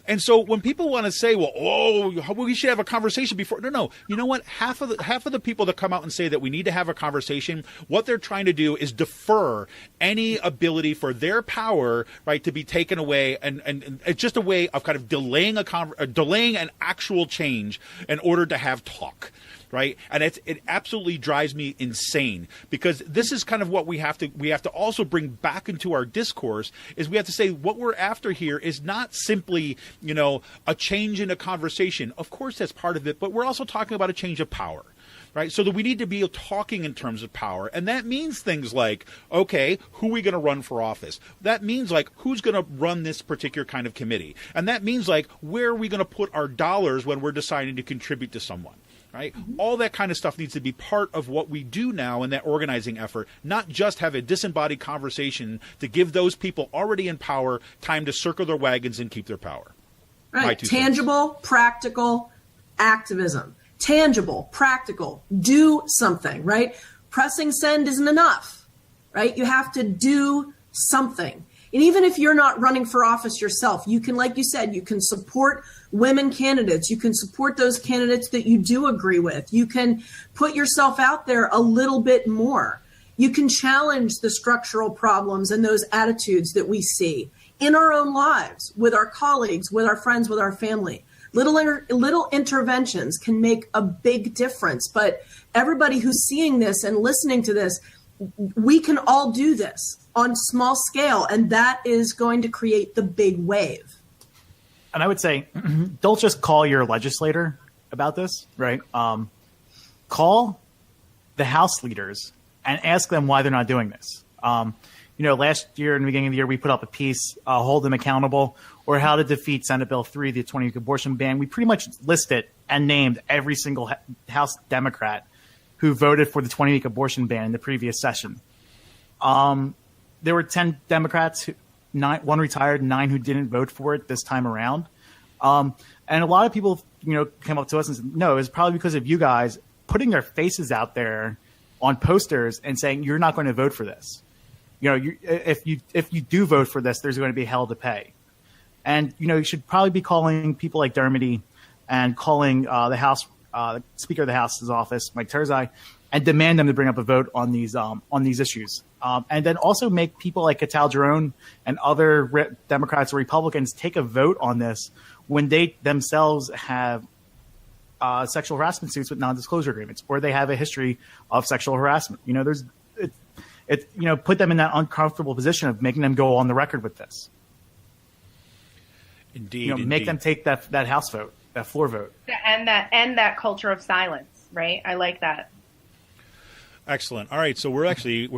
And so when people want to say, we should have a conversation before. No. You know what? Half of the people that come out and say that we need to have a conversation, what they're trying to do is defer any ability for their power, right, to be taken away. And it's just a way of kind of delaying an actual change in order to have talk. Right. And it absolutely drives me insane, because this is kind of what we have to also bring back into our discourse, is we have to say what we're after here is not simply, a change in a conversation. Of course, that's part of it. But we're also talking about a change of power. Right. So that we need to be talking in terms of power. And that means things like, OK, who are we going to run for office? That means like who's going to run this particular kind of committee? And that means like where are we going to put our dollars when we're deciding to contribute to someone? Right? All that kind of stuff needs to be part of what we do now in that organizing effort, not just have a disembodied conversation to give those people already in power time to circle their wagons and keep their power. Right. Tangible, practical activism. Tangible, practical, do something, right? Pressing send isn't enough, right? You have to do something. And even if you're not running for office yourself, you can, like you said, you can support women candidates. You can support those candidates that you do agree with. You can put yourself out there a little bit more. You can challenge the structural problems and those attitudes that we see in our own lives, with our colleagues, with our friends, with our family. Little interventions can make a big difference. But everybody who's seeing this and listening to this, we can all do this on small scale, and that is going to create the big wave. And I would say, don't just call your legislator about this, right? Call the House leaders and ask them why they're not doing this. Last year, in the beginning of the year, we put up a piece, hold them accountable, or how to defeat Senate Bill 3, the 20-week abortion ban. We pretty much listed and named every single House Democrat who voted for the 20-week abortion ban in the previous session. There were 10 Democrats, one retired, 9 who didn't vote for it this time around. And a lot of people, came up to us and said, no, it's probably because of you guys putting their faces out there on posters and saying, you're not going to vote for this. If you do vote for this, there's going to be hell to pay. And, you should probably be calling people like Dermody and calling the House, Speaker of the House's office, Mike Terzai, and demand them to bring up a vote on these issues. And then also make people like Catal Jerome and other Democrats or Republicans take a vote on this when they themselves have sexual harassment suits with non-disclosure agreements, or they have a history of sexual harassment. Put them in that uncomfortable position of making them go on the record with this. Indeed. Make them take that House vote, that floor vote. And that culture of silence, right? I like that. Excellent. All right, so we actually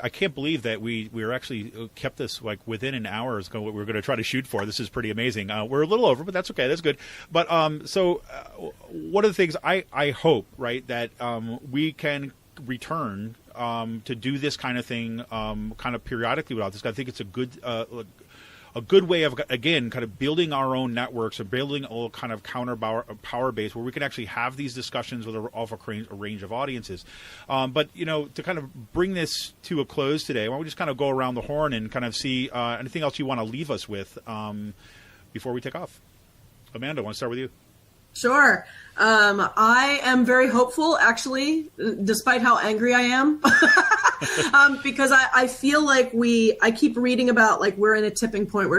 I can't believe that we were actually kept this like within an hour is what we're going to try to shoot for. This is pretty amazing. We're a little over, but that's okay. That's good. But one of the things I hope, right, that we can return to do this kind of thing kind of periodically without this. I think it's a good way of, again, kind of building our own networks and building a kind of counter power base where we can actually have these discussions with a range of audiences. But, to kind of bring this to a close today, why don't we just kind of go around the horn and kind of see anything else you want to leave us with before we take off? Amanda, I want to start with you. Sure. I am very hopeful, actually, despite how angry I am, because I feel like I keep reading about like we're at a tipping point,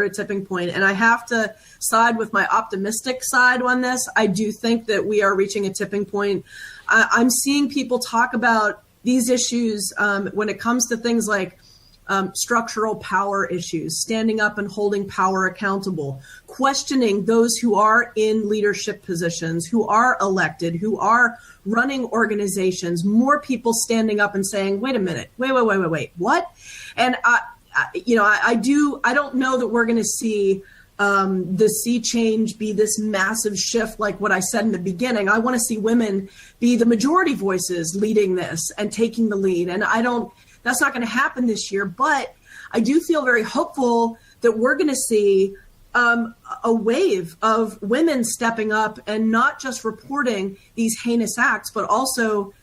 and I have to side with my optimistic side on this. I do think that we are reaching a tipping point. I'm seeing people talk about these issues when it comes to things like structural power issues, standing up and holding power accountable, questioning those who are in leadership positions, who are elected, who are running organizations, more people standing up and saying, wait a minute, wait, what? And I don't know that we're going to see the sea change be this massive shift like what I said in the beginning. I want to see women be the majority voices leading this and taking the lead. And that's not going to happen this year, but I do feel very hopeful that we're going to see a wave of women stepping up and not just reporting these heinous acts, but also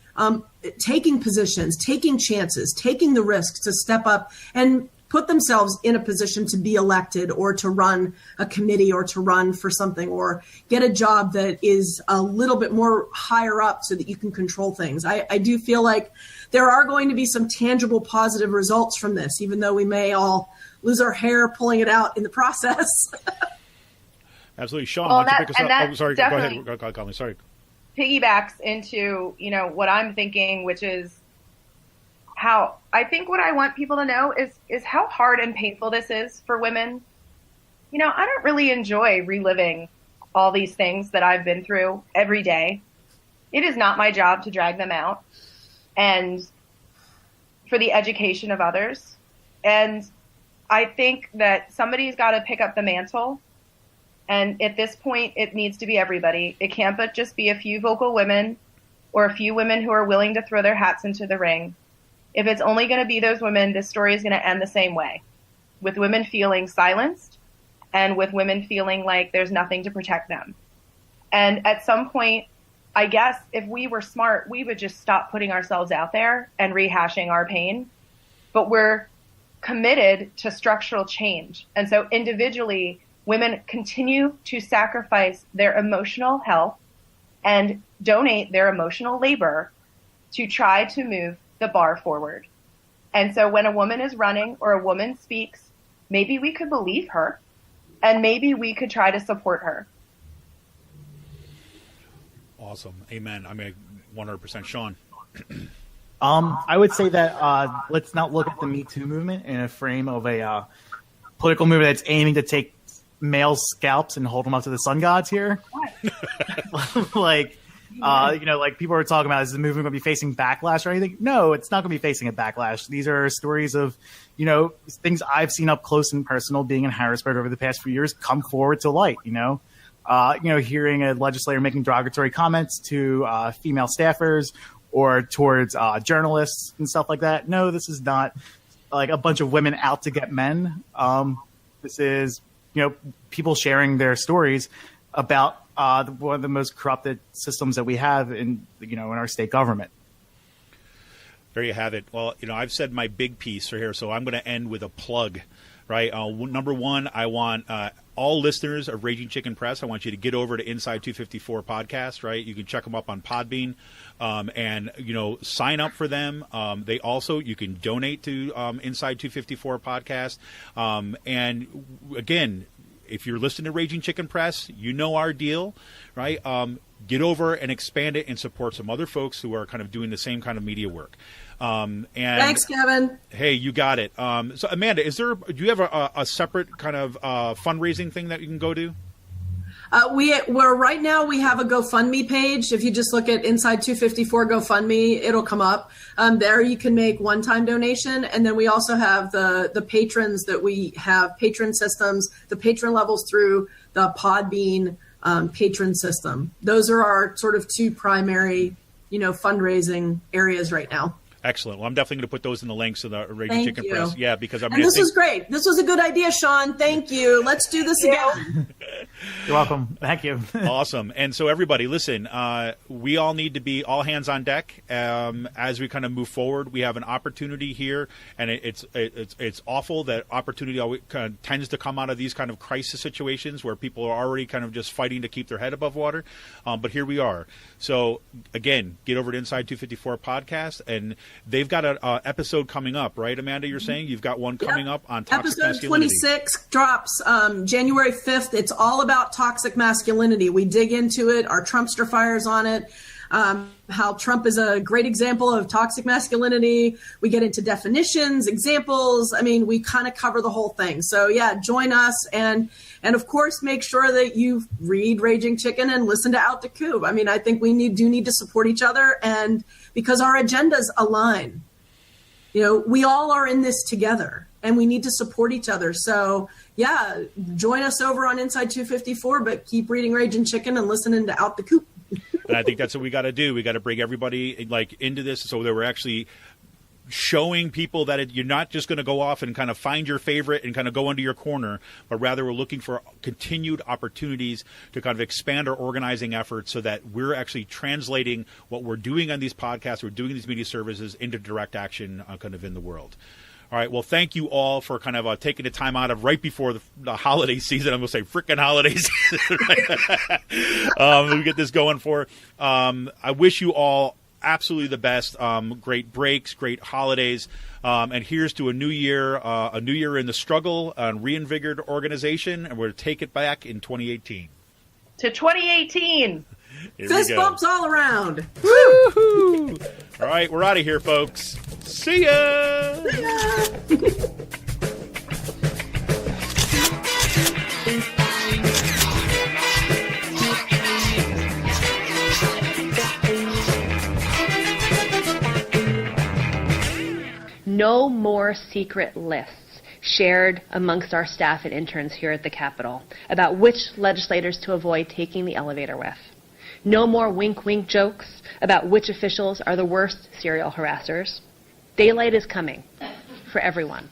taking positions, taking chances, taking the risks to step up and put themselves in a position to be elected or to run a committee or to run for something or get a job that is a little bit more higher up so that you can control things. I do feel like there are going to be some tangible positive results from this, even though we may all lose our hair pulling it out in the process. Absolutely. Sean, well, why don't you pick us up? Oh, sorry, go ahead. Go, Colleen. Sorry. Piggybacks into, what I'm thinking, which is how I think what I want people to know is how hard and painful this is for women. I don't really enjoy reliving all these things that I've been through every day. It is not my job to drag them out and for the education of others. And I think that somebody's got to pick up the mantle. And at this point, it needs to be everybody. It can't but just be a few vocal women or a few women who are willing to throw their hats into the ring. If it's only going to be those women, this story is going to end the same way, with women feeling silenced and with women feeling like there's nothing to protect them. And at some point, I guess if we were smart, we would just stop putting ourselves out there and rehashing our pain. But we're committed to structural change. And so individually, women continue to sacrifice their emotional health and donate their emotional labor to try to move the bar forward. And so when a woman is running or a woman speaks, maybe we could believe her and maybe we could try to support her. Awesome. Amen. 100%. Sean. I would say that let's not look at the Me Too movement in a frame of a political movement that's aiming to take male scalps and hold them up to the sun gods here. like people are talking about, is the movement going to be facing backlash or anything? No, it's not going to be facing a backlash. These are stories of, things I've seen up close and personal being in Harrisburg over the past few years come forward to light, hearing a legislator making derogatory comments to female staffers or towards journalists and stuff like that. No, this is not like a bunch of women out to get men. This is, people sharing their stories about one of the most corrupted systems that we have in our state government. There you have it. Well, I've said my big piece for here, so I'm going to end with a plug, right? Number one, I want all listeners of Raging Chicken Press, I want you to get over to Inside 254 podcast, right? You can check them up on Podbean and, sign up for them. You can donate to Inside 254 podcast. And again, if you're listening to Raging Chicken Press, our deal, right? Get over and expand it and support some other folks who are kind of doing the same kind of media work. And thanks, Kevin. Hey, you got it. So Amanda, do you have a separate kind of fundraising thing that you can go to? We're right now we have a GoFundMe page. If you just look at Inside 254 GoFundMe, it'll come up. There you can make one-time donation. And then we also have the patrons that we have patron systems, the patron levels through the Podbean patron system. Those are our sort of two primary, fundraising areas right now. Excellent. Well, I'm definitely going to put those in the links of the Raging Chicken Press. Yeah, because this was great. This was a good idea, Sean. Thank you. Let's do this again. You're welcome. Thank you. Awesome. And so everybody, listen, we all need to be all hands on deck as we kind of move forward. We have an opportunity here, and it's awful that opportunity always kind of tends to come out of these kind of crisis situations where people are already kind of just fighting to keep their head above water. But here we are. So again, get over to Inside 254 podcast, and they've got an episode coming up, right, Amanda? You're saying you've got one coming up on toxic Episode masculinity. 26 drops January 5th. It's all about toxic masculinity. We dig into it. Our Trumpster fires on it. How Trump is a great example of toxic masculinity. We get into definitions, examples. I mean, we kind of cover the whole thing. So yeah, join us, and of course, make sure that you read Raging Chicken and listen to Out the Coop. I mean, I think we do need to support each other, and because our agendas align. You know, we all are in this together, and we need to support each other. So yeah, join us over on Inside 254, but keep reading Raging Chicken and listening to Out the Coop. And I think that's what we got to do. We got to bring everybody like into this so that we're actually showing people that you're not just going to go off and kind of find your favorite and kind of go into your corner, but rather we're looking for continued opportunities to kind of expand our organizing efforts so that we're actually translating what we're doing on these podcasts, we're doing these media services into direct action kind of in the world. All right. Well, thank you all for kind of taking the time out of right before the holiday season. I'm going to say frickin' holiday season. Right? We get this going for. I wish you all absolutely the best. Great breaks, great holidays. And here's to a new year in the struggle, reinvigorated organization. And we're going to take it back in 2018. To 2018. Fist bumps all around. Woo-hoo! All right. We're out of here, folks. See ya! See ya! No more secret lists shared amongst our staff and interns here at the Capitol about which legislators to avoid taking the elevator with. No more wink-wink jokes about which officials are the worst serial harassers. Daylight is coming for everyone.